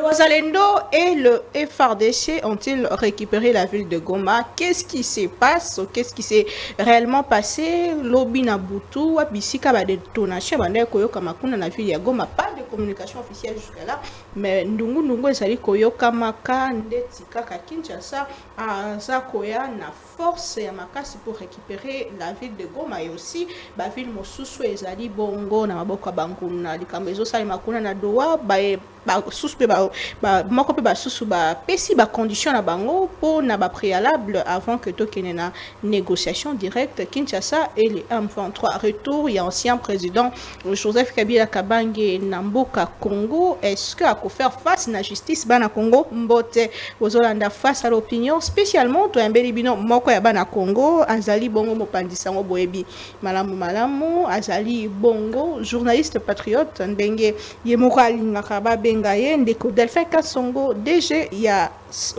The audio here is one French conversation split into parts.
Wazalendo et le FRDC ont-ils récupéré la ville de Goma? Qu'est-ce qui se passe? Qu'est-ce qui s'est réellement passé? Lobi Nabutu, Wabisika, ba détonation, bande koyoka makuna na ville ya Goma. Pas de communication officielle jusqu'à là, mais ndungu ezali koyoka maka ndeti kaka Kinshasa za koya na force ya makasi pour récupérer la ville de Goma et aussi ba ville mosusu ezali bongo na maboko banguna likambo ezosali makuna na doa ba suspe moko pe ba susu ba pesi ba condition na bango pour na ba préalable avant que tokene na négociation directe Kinshasa et les M23 retour il y a ancien président Joseph Kabila Kabange Namboka Congo. Est-ce que à faire face à la justice bana Congo mbote ozolanda face à l'opinion spécialement to mbeli bino moko ya bana Congo azali bongo mopandisango boyebi malamu azali bongo journaliste patriote ndenge yemoko alingaka babengaye ndeko Delphin Kasongo DG il y a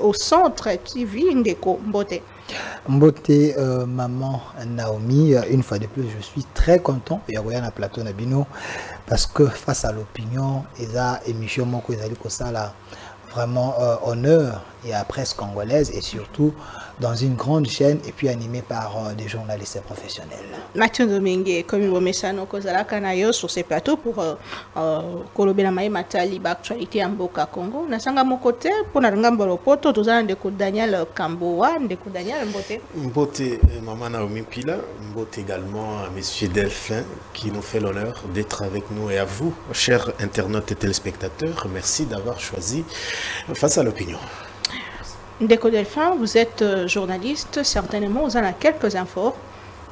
au centre TV ndeko mbote. Mbote, maman Naomi, une fois de plus, je suis très content de y na plateau Nabino parce que face à l'opinion, et la émission moko ezali kosala vraiment honneur et à la presse congolaise et surtout dans une grande chaîne et puis animée par des journalistes professionnels. Mathieu Domingue, comme vous messano kozala kanayo sur ces plateaux pour kolobela mai matali ba actualité en Mboka Congo. Nasanga mon côté pour na ngambo lopoto tozana ndeko Daniel Kamboa, ndeko Daniel Mbote. Mbote maman Naomi Pila, Mbote également à monsieur Delphin qui nous fait l'honneur d'être avec nous et à vous, chers internautes et téléspectateurs, merci d'avoir choisi face à l'opinion. Ndeko Delphin, vous êtes journaliste, certainement vous en avez quelques infos.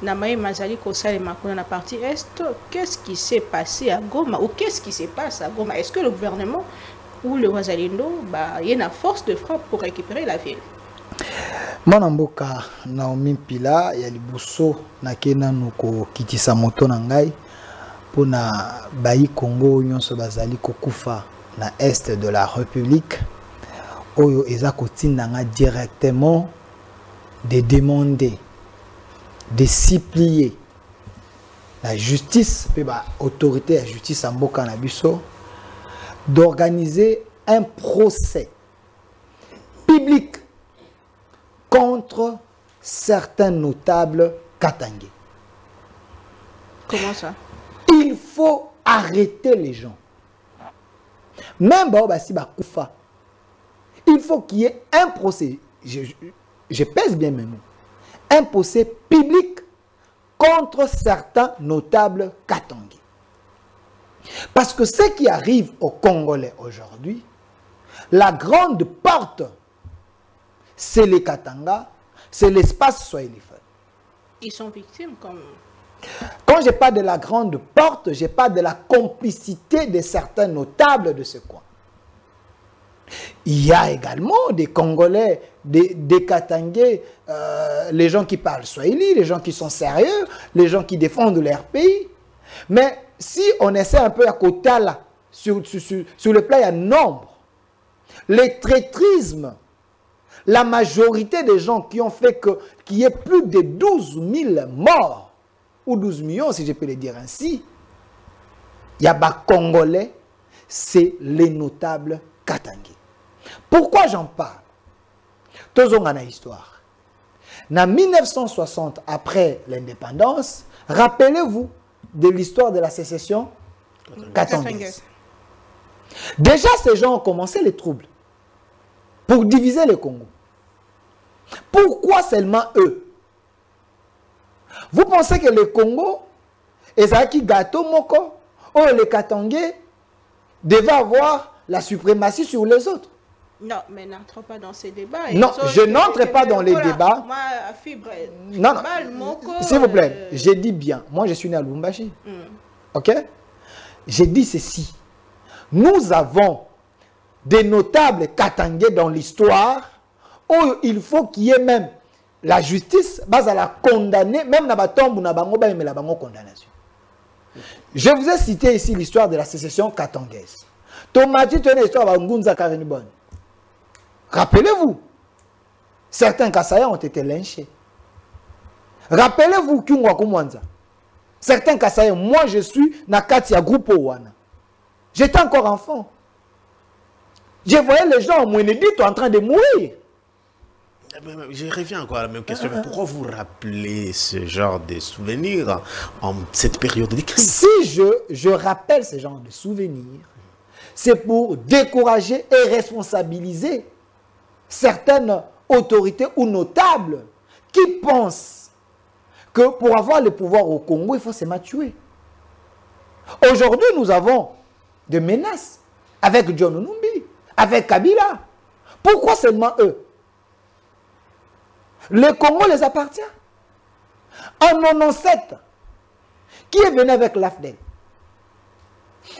Namae Mazali Kosa et Makuna la partie Est, qu'est-ce qui s'est passé à Goma ou qu'est-ce qui se passe à Goma? Est-ce que le gouvernement ou le Wazalindo il y a une force de frappe pour récupérer la ville? Mwanamboka Naomi Pila ya libuso na kena nuko kitisa moto na ngai pona bayi Congo nyonso bazali kokufa na est de la République. Oyo eza kotinanga directement de demander, de supplier la justice, la autorité de la justice en Mboka na biso, d'organiser un procès public contre certains notables katangais. Comment ça? Il faut arrêter les gens. Même si Koufa, il faut qu'il y ait un procès, je pèse bien mes mots, un procès public contre certains notables katangais. Parce que ce qui arrive aux Congolais aujourd'hui, la grande porte, c'est les Katanga, c'est l'espace Swahilifone. Ils sont victimes comme... Quand je parle de la grande porte, je parle de la complicité de certains notables de ce coin. Il y a également des Congolais, des Katangais, les gens qui parlent Swahili, les gens qui sont sérieux, les gens qui défendent leur pays. Mais si on essaie un peu à côté là, sur le plan, il y a nombre. Les traîtrismes, la majorité des gens qui ont fait qu'il y ait plus de 12 000 morts, ou 12 millions si je peux le dire ainsi, il y a des Congolais, c'est les notables katangais. Pourquoi j'en parle? Tous on a une histoire. En 1960, après l'indépendance, rappelez-vous de l'histoire de la sécession katangaise. Déjà, ces gens ont commencé les troubles pour diviser le Congo. Pourquoi seulement eux? Vous pensez que le Congo, Ezaki Gato Moko, ou les Katangais, devaient avoir la suprématie sur les autres? Non, mais n'entre pas dans ces débats. Non, je n'entre pas dans les débats. Non, s'il vous plaît, j'ai dit bien. Moi, je suis né à Lubumbashi. Ok? J'ai dit ceci. Nous avons des notables katangais dans l'histoire où il faut qu'il y ait même la justice, base à la condamner, même dans la tombe ou dans la condamnation. Je vous ai cité ici l'histoire de la sécession katangaise. Tomati, tu as une histoire de Ngunza Karenibon. Rappelez-vous, certains Kassaïens ont été lynchés. Rappelez-vous Kyungwa Kumwanza. Certains Kassaïens, moi je suis Nakatia Groupe Wana. J'étais encore enfant. Je voyais les gens au Mouénédite en train de mourir. Je reviens encore à la même question. Mais pourquoi vous rappelez ce genre de souvenirs en cette période de crise? Si je rappelle ce genre de souvenirs, c'est pour décourager et responsabiliser certaines autorités ou notables qui pensent que pour avoir le pouvoir au Congo, il faut se tuer. Aujourd'hui, nous avons des menaces avec John Numbi, avec Kabila. Pourquoi seulement eux? Le Congo les appartient. En 1997, qui est venu avec l'AFDEL?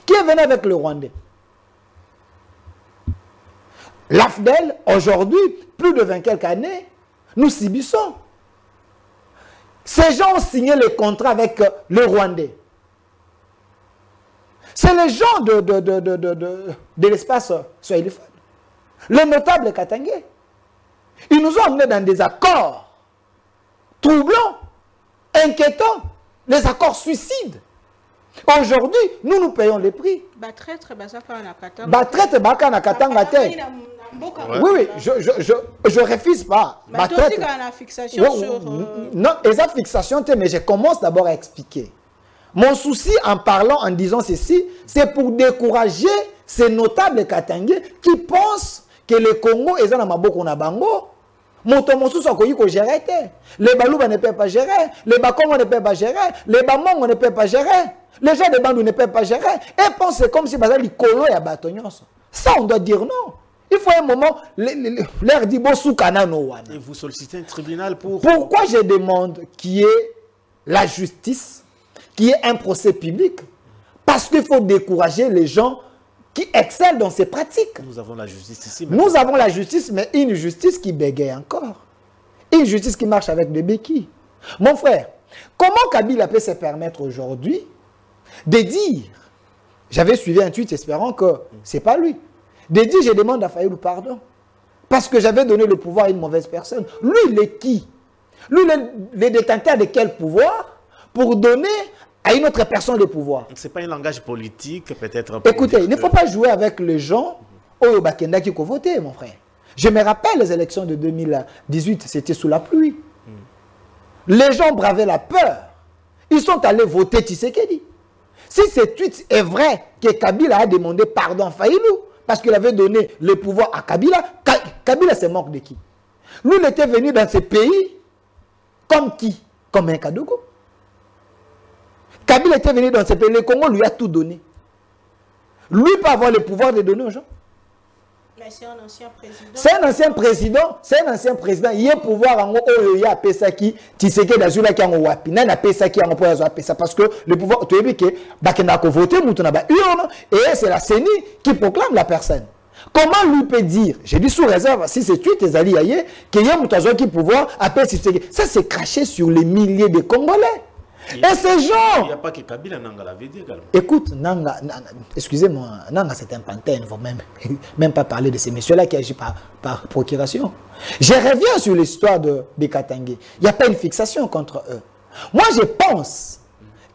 Qui est venu avec le Rwandais? L'AFDEL, aujourd'hui, plus de 20 quelques années, nous subissons. Ces gens ont signé le contrat avec le Rwandais. C'est les gens de l'espace Swahiliphone. Les notables Katangé. Ils nous ont amenés dans des accords troublants, inquiétants, les accords suicides. Aujourd'hui, nous payons les prix. Oui, je refuse pas. Non, et ça fixation, mais je commence d'abord à expliquer. Mon souci en parlant, en disant ceci, c'est pour décourager ces notables Katangé qui pensent que le Congo est dans Maboko na bango. Motomosu so koyi ko gérer. Les Balouba ne peuvent pas gérer, les Bakongo ne peuvent pas gérer, les Bamongo ne peuvent pas gérer, les gens de Bandou ne peuvent pas gérer. Et pensent comme si bazali kolo ya batonyos. Ça on doit dire non. Il faut un moment l'air dit bosu kanano wana. Et vous sollicitez un tribunal pour... Pourquoi je demande qu'il y ait la justice, qu'il y ait un procès public? Parce qu'il faut décourager les gens qui excellent dans ces pratiques. Nous avons la justice ici. Nous avons la justice, mais une justice qui bégaye encore. Une justice qui marche avec des béquilles. Mon frère, comment Kabila peut se permettre aujourd'hui de dire, j'avais suivi un tweet espérant que ce n'est pas lui, de dire je demande à Fayulu pardon, parce que j'avais donné le pouvoir à une mauvaise personne. Lui, il est qui? Lui, le détenteur de quel pouvoir pour donner à une autre personne le pouvoir? Ce n'est pas un langage politique, peut-être. Écoutez, il ne faut pas jouer avec les gens au Bakenda qui ont voté, mon frère. Je me rappelle les élections de 2018, c'était sous la pluie. Les gens bravaient la peur. Ils sont allés voter Tshisekedi. Si ce tweet est vrai que Kabila a demandé pardon à Fayulu parce qu'il avait donné le pouvoir à Kabila, Kabila se moque de qui? Lui, il était venu dans ce pays comme qui? Comme un Kadogo. Kabila était venu dans ce pays, le Congo lui a tout donné. Lui peut avoir le pouvoir de donner aux gens. Mais c'est un ancien président. C'est un ancien président, c'est un ancien président. Il y a pouvoir en haut, il y a Pesaki, Tshisekedi d'Azula qui en haut, Pina na Pesaki en haut, parce que le pouvoir, tu as vu que Bakena a voté, Moutona ba urne, et c'est la CENI qui proclame la personne. Comment lui peut dire, j'ai dit sous réserve, si c'est tu tes alliés, qu'il y a Moutazo qui pouvoir appeler Tshisekedi. Ça c'est craché sur les milliers de Congolais. Et ces gens... Il n'y a pas que Kabila Nanga l'avait dit également. Écoute, Nanga, excusez-moi, Nanga c'est un pantin, il ne faut même pas parler de ces messieurs-là qui agissent par procuration. Je reviens sur l'histoire de Katangé. Il n'y a pas une fixation contre eux. Moi je pense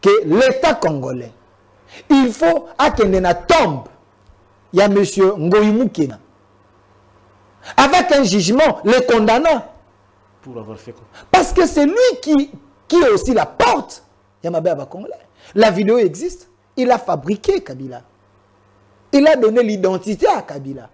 que l'État congolais, il faut Akendena tombe. Il y a M. Ngoyi Mukena. Avec un jugement, les condamnant. Pour avoir fait quoi? Parce que c'est lui qui est aussi la porte. La vidéo existe. Il a fabriqué Kabila. Il a donné l'identité à Kabila.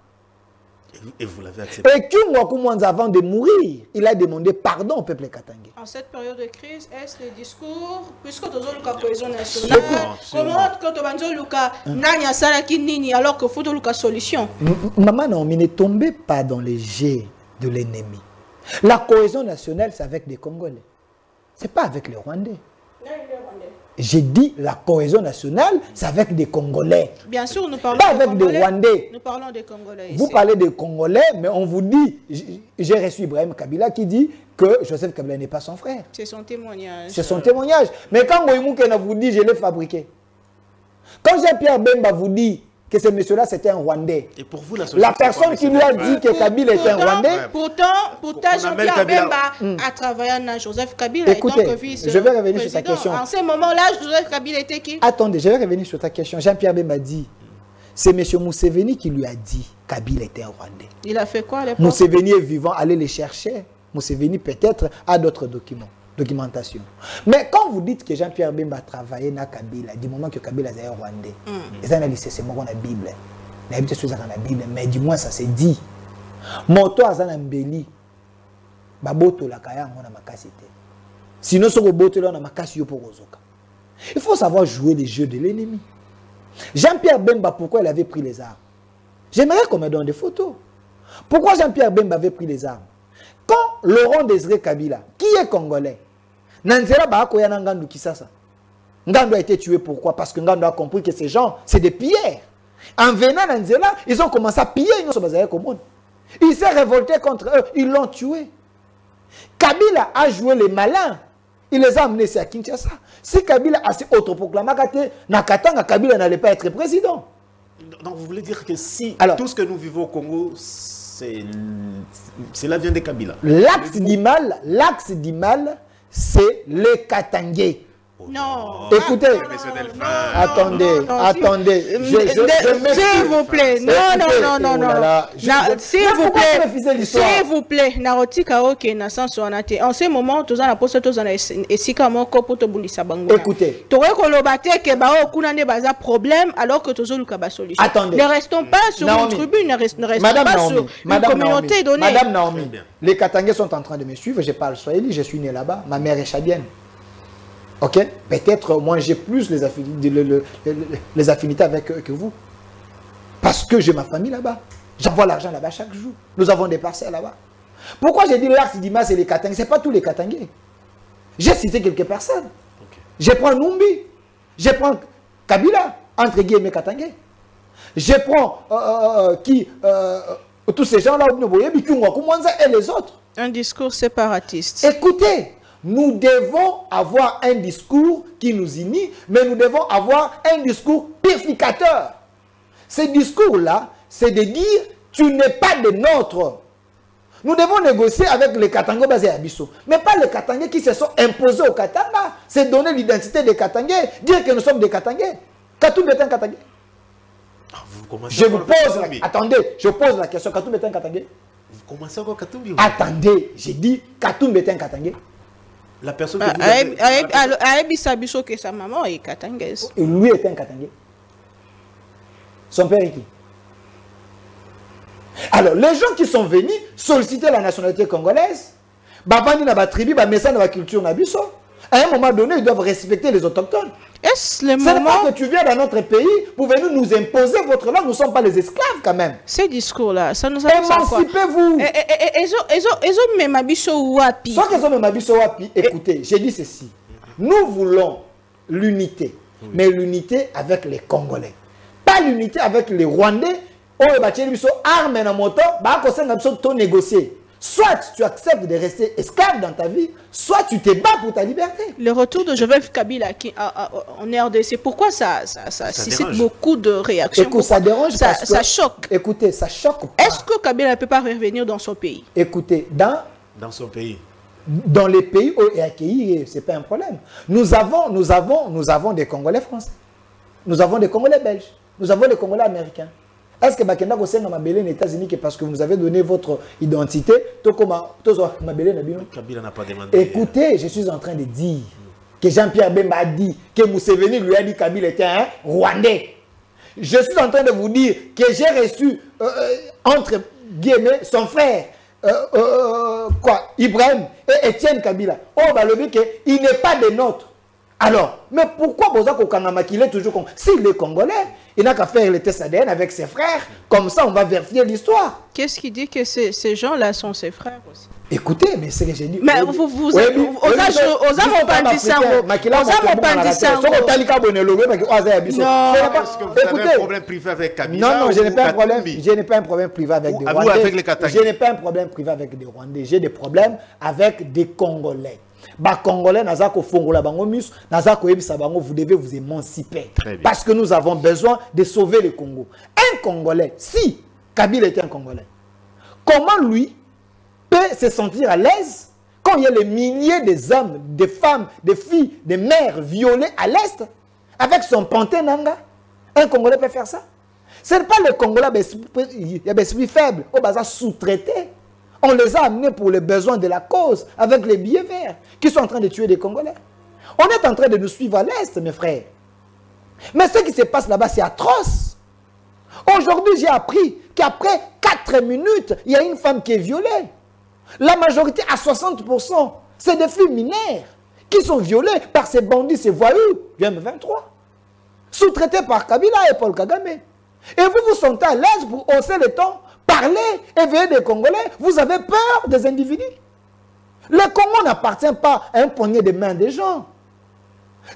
Et vous l'avez accepté. Et Kyungwa avant de mourir, il a demandé pardon au peuple katangé. En cette période de crise, est-ce le discours, puisque tu as la cohésion nationale, comment quand tu as alors qu'il faut une solution? Maman, non, mais ne tombez pas dans les jets de l'ennemi. La cohésion nationale, c'est avec des Congolais. Ce n'est pas avec les Rwandais. J'ai dit la cohésion nationale, c'est avec des Congolais. Bien sûr, nous parlons pas avec des Rwandais. Nous parlons des Congolais. Vous parlez des Congolais, mais on vous dit, j'ai reçu Ibrahim Kabila qui dit que Joseph Kabila n'est pas son frère. C'est son témoignage. C'est son témoignage. Mais quand Ngoïmoukena vous dit, je l'ai fabriqué. Quand Jean-Pierre Bemba vous dit que ce monsieur-là, c'était un Rwandais. Et pour vous, la personne qui lui a dit que Kabila était un Rwandais... Pourtant Jean-Pierre Bemba a travaillé avec Joseph Kabila. Écoutez, je vais revenir sur ta question. En ce moment-là, Joseph Kabila était qui? Attendez, je vais revenir sur ta question. Jean-Pierre Bemba dit, c'est M. Museveni qui lui a dit que Kabila était un Rwandais. Il a fait quoi à l'époque? Museveni est vivant, allez les chercher. Museveni peut-être a d'autres documentation. Mais quand vous dites que Jean-Pierre Bemba a travaillé dans Kabila, du moment que Kabila est un Rwandais, ils ont dit c'est bon dans la Bible. La Bible c'est dans la Bible, mais du moins ça s'est dit. Moto azana mbeli, baboto la kaya ngona makasite. Sinon ce boto là na makasi yo pour ozoka. Il faut savoir jouer les jeux de l'ennemi. Jean-Pierre Bemba, pourquoi il avait pris les armes? J'aimerais qu'on me donne des photos. Pourquoi Jean-Pierre Bemba avait pris les armes? Quand Laurent Désiré Kabila, qui est congolais, Nanzela Bahakoya Ngandu Kisasa, Ngandu a été tué pourquoi? Parce que Ngandu a compris que ces gens, c'est des pilleurs. En venant à Nanzela, ils ont commencé à piller Il s'est révolté contre eux, ils l'ont tué. Kabila a joué les malins. Il les a amenés à Kinshasa. Si Kabila a si autoproclamé, Nakatanga, Kabila n'allait pas être président. Donc vous voulez dire que si tout ce que nous vivons au Congo, cela vient de Kabila. L'axe du mal, c'est les Katangais. Non. Écoutez, attendez. S'il vous plaît, non. S'il vous plaît, Narotika ok, na sans sonate. En ce moment, tous en a posé tous en esika moko poto bulisa bango. Écoutez. Tore kolobate ke ba o kuna ne baza problème alors que tous luka ba solution. Attendez. Ne restons pas sur une tribune, ne restons pas sur une communauté donnée. Madame Naomi, les Katangais sont en train de me suivre, je parle swahili, je suis né là-bas, ma mère est tchadienne. Ok, peut-être moi j'ai plus les affinités avec eux que vous. Parce que j'ai ma famille là-bas. J'envoie l'argent là-bas chaque jour. Nous avons des parcelles là-bas. Pourquoi j'ai dit l'axe d'Ima c'est les Katangais? Ce n'est pas tous les Katangais. J'ai cité quelques personnes. Okay. Je prends Numbi. Je prends Kabila, entre guillemets Katangais. Je prends tous ces gens-là, et les autres. Un discours séparatiste. Écoutez. Nous devons avoir un discours qui nous unit, mais nous devons avoir un discours purificateur. Ce discours-là, c'est de dire, tu n'es pas des nôtres. Nous devons négocier avec les Katangais basés à Bissau, mais pas les Katangais qui se sont imposés au Katanga. C'est donner l'identité des Katangais, dire que nous sommes des Katangais. Katoum est un Katangais. Je vous pose attendez, je pose la question, Katoum est un Katangais. Vous commencez encore Katoum? Attendez, j'ai dit, Katoum est un Katangais. La personne que vous avez... que sa maman est katangaise. Lui est un Katangais. Son père est qui? Alors, les gens qui sont venus solliciter la nationalité congolaise, Bavani na ba tribu, ba message na ba culture na biso, à un moment donné, ils doivent respecter les autochtones. Est-ce le moment... Ce n'est pas que tu viens dans notre pays pour venir nous imposer votre langue. Nous ne sommes pas les esclaves quand même. Ces discours-là, ça nous a fait quoi? Émancipez-vous. Écoutez, j'ai dit ceci. Nous voulons l'unité, mais l'unité avec les Congolais. Pas l'unité avec les Rwandais. Négocier. Soit tu acceptes de rester esclave dans ta vie, soit tu te bats pour ta liberté. Le retour de Joseph Kabila en RDC, pourquoi ça suscite beaucoup de réactions? Écoute, ça dérange ça choque. Écoutez, ça choque pas. Est-ce que Kabila ne peut pas revenir dans son pays? Écoutez, dans son pays. Dans les pays où il est accueilli, ce n'est pas un problème. Nous avons des Congolais français. Nous avons des Congolais belges. Nous avons des Congolais américains. Est-ce que Bakenda Gosen m'a belé aux États-Unis parce que vous avez donné votre identité? Kabila n'a pas demandé. Écoutez, je suis en train de dire que Jean-Pierre Bemba a dit que Museveni lui a dit que Kabila était un Rwandais. Je suis en train de vous dire que j'ai reçu, entre guillemets, son frère, Ibrahim et Étienne Kabila. Oh, bah, le dit qu'il n'est pas des nôtres. Alors, mais pourquoi Bozako Kanama qu'il est toujours comme... S'il est congolais, il n'a qu'à faire le test ADN avec ses frères. Comme ça, on va vérifier l'histoire. Qu'est-ce qui dit que ces gens-là sont ses frères aussi? Écoutez, mais c'est que j'ai dit... Mais vous un problème privé avec Kabila? Non, je n'ai pas un problème. Je n'ai pas un problème privé avec des Rwandais. Avec les Katangais? Je n'ai pas un problème privé avec des Rwandais. J'ai des problèmes avec des Congolais. Ba Congolais nazako fongola bango misu, nazako yebisa bango vous devez vous émanciper parce que nous avons besoin de sauver le Congo. Un Congolais, si Kabila était un Congolais, comment lui peut se sentir à l'aise quand il y a les milliers des hommes, des femmes, des filles, des mères violées à l'Est avec son panté nanga? Un Congolais peut faire ça? Ce n'est pas les Congolais qui faibles, au bazar sous-traités. On les a amenés pour les besoins de la cause, avec les billets verts, qui sont en train de tuer des Congolais. On est en train de nous suivre à l'Est, mes frères. Mais ce qui se passe là-bas, c'est atroce. Aujourd'hui, j'ai appris qu'après 4 minutes, il y a une femme qui est violée. La majorité, à 60%, c'est des filles mineures qui sont violées par ces bandits, ces voyous du M23, sous-traités par Kabila et Paul Kagame. Et vous vous sentez à l'aise pour hausser le ton, parler, éveiller des Congolais. Vous avez peur des individus. Le Congo n'appartient pas à un poignet de main des gens.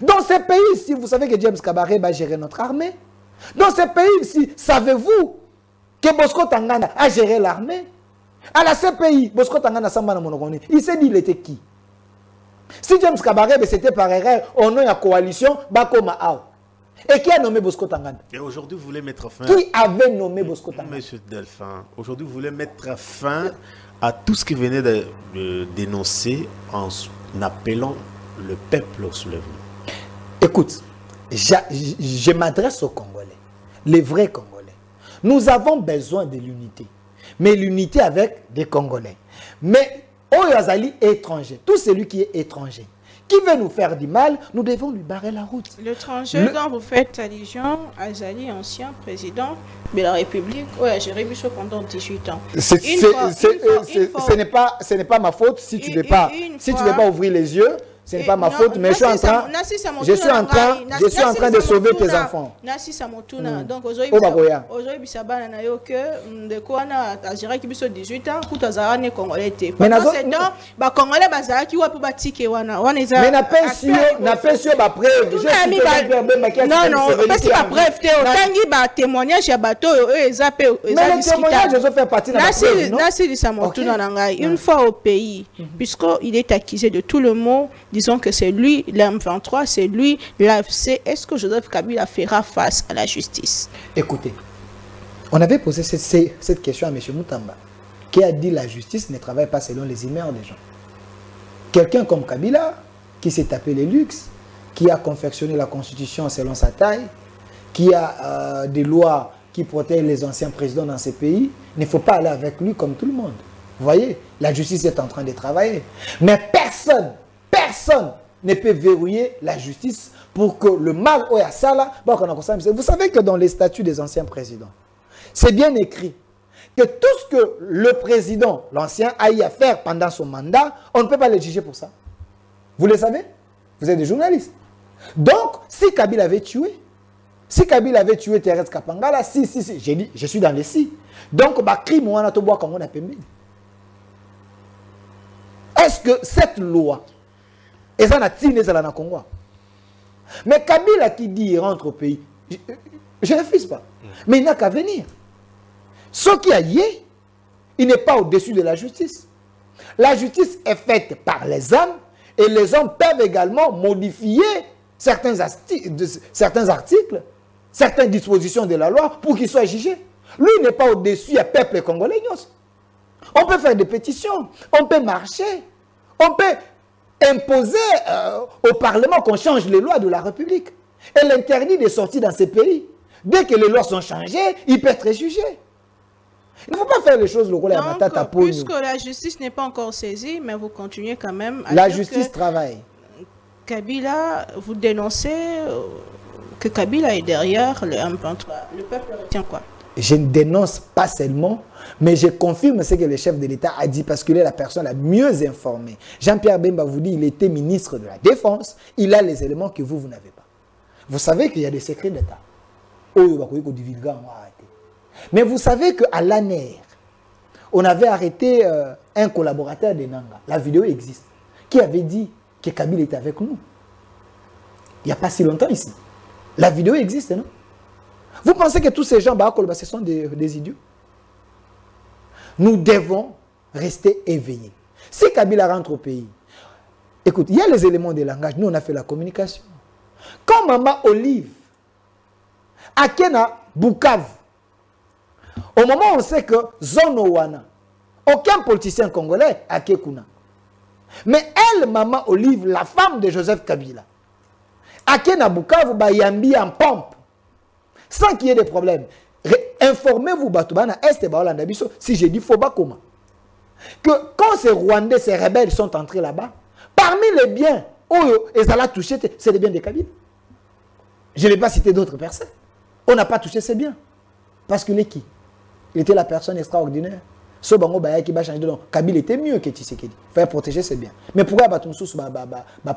Dans ces pays-ci, vous savez que James Kabaré va gérer notre armée. Dans ces pays-ci, savez-vous que Bosco Tangana a géré l'armée? À la CPI, Bosco Tangana Sambana Monogoni, il s'est dit il était qui? Si James Kabaré, c'était par erreur, au nom de la coalition, Bakoma Ao. Et qui a nommé Bosco Tangana? Et aujourd'hui, vous voulez mettre fin... Qui avait nommé Bosco Tangana? Monsieur Delphin, aujourd'hui, vous voulez mettre fin à tout ce qui venait de dénoncer en appelant le peuple au soulèvement. Écoute, je m'adresse aux Congolais, les vrais Congolais. Nous avons besoin de l'unité, mais l'unité avec des Congolais. Mais Oyazali étranger, tout celui qui est étranger, qui veut nous faire du mal, nous devons lui barrer la route. L'étranger dont vous faites allusion, Azali, ancien président de la République, a géré Bissau pendant 18 ans. Ce n'est pas ma faute si tu ne veux pas ouvrir les yeux. Ce n'est pas ma faute, mais je suis en train de sauver tes enfants. Donc, aujourd'hui, Bissabana n'a eu que de quoi a géré Bissau 18 ans, pour Tazarane Congolais. Pendant ce temps, les Congolais qui ont pu bâtir Wana. Mais n'a pas su ma preuve. Non, non, parce que ma preuve, tu as témoignage à bateau, eux, ils appellent. Mais les témoignages, je fais partie de la preuve. Une fois au pays, puisqu'il est accusé de tout le monde, disons que c'est lui, l'M23, c'est lui, l'AFC. Est-ce que Joseph Kabila fera face à la justice? Écoutez, on avait posé cette question à M. Moutamba, qui a dit la justice ne travaille pas selon les humeurs des gens. Quelqu'un comme Kabila, qui s'est tapé les luxes, qui a confectionné la constitution selon sa taille, qui a des lois qui protègent les anciens présidents dans ces pays, il ne faut pas aller avec lui comme tout le monde. Vous voyez, la justice est en train de travailler. Mais personne ne peut verrouiller la justice pour que le mal au Yassala. Vous savez que dans les statuts des anciens présidents, c'est bien écrit que tout ce que le président, l'ancien, a eu à faire pendant son mandat, on ne peut pas le juger pour ça. Vous le savez? Vous êtes des journalistes. Donc, si Kabila avait tué, Thérèse Kapangala, j'ai dit, je suis dans les si. Donc, crime on a tout bois comme on a permis. Est-ce que cette loi est en attiré dans Congo? Mais Kabila qui dit il rentre au pays, je ne refuse pas. Mais il n'a qu'à venir. Ce qui a lié, il n'est pas au-dessus de la justice. La justice est faite par les hommes et les hommes peuvent également modifier certains articles, certaines dispositions de la loi pour qu'il soit jugé. Lui n'est pas au-dessus du peuple congolais. On peut faire des pétitions, on peut marcher, on peut imposer au Parlement qu'on change les lois de la République. Et l'interdit de sortir dans ces pays. Dès que les lois sont changées, il peut être jugé. Il ne faut pas faire les choses le rôle à Matata pour nous. Puisque la justice n'est pas encore saisie, mais vous continuez quand même à la justice travaille. Kabila, vous dénoncez que Kabila est derrière le M23. Le peuple retient quoi? Je ne dénonce pas seulement, mais je confirme ce que le chef de l'État a dit parce qu'il est la personne la mieux informée. Jean-Pierre Bemba vous dit qu'il était ministre de la Défense. Il a les éléments que vous n'avez pas. Vous savez qu'il y a des secrets d'État. Mais vous savez qu'à l'ANER, on avait arrêté un collaborateur de Nanga. La vidéo existe. Qui avait dit que Kabila était avec nous. Il n'y a pas si longtemps ici. La vidéo existe, non? Vous pensez que tous ces gens, ce sont des idiots? Nous devons rester éveillés. Si Kabila rentre au pays, Écoute, il y a les éléments de langage. Nous, on a fait la communication. Quand maman Olive, à Kena, Bukavu, au moment où on sait que Zono Wana, aucun politicien congolais à Kekuna. Mais elle, maman Olive, la femme de Joseph Kabila, à Kena, Bukavu, Bayambi en pompe, sans qu'il y ait des problèmes. Informez-vous, Batubana, Est et Baolanda Biso, si j'ai dit Foba comment. Que quand ces Rwandais, ces rebelles sont entrés là-bas, parmi les biens, ils allaient toucher, c'est les biens des Kabila. Je ne vais pas citer d'autres personnes. On n'a pas touché ces biens. Parce qu'il est qui? Il était la personne extraordinaire. Sobango Baya qui va changer de nom. Kabila était mieux que Tshisekedi. Il fallait protéger ses biens. Mais pourquoi Batumsous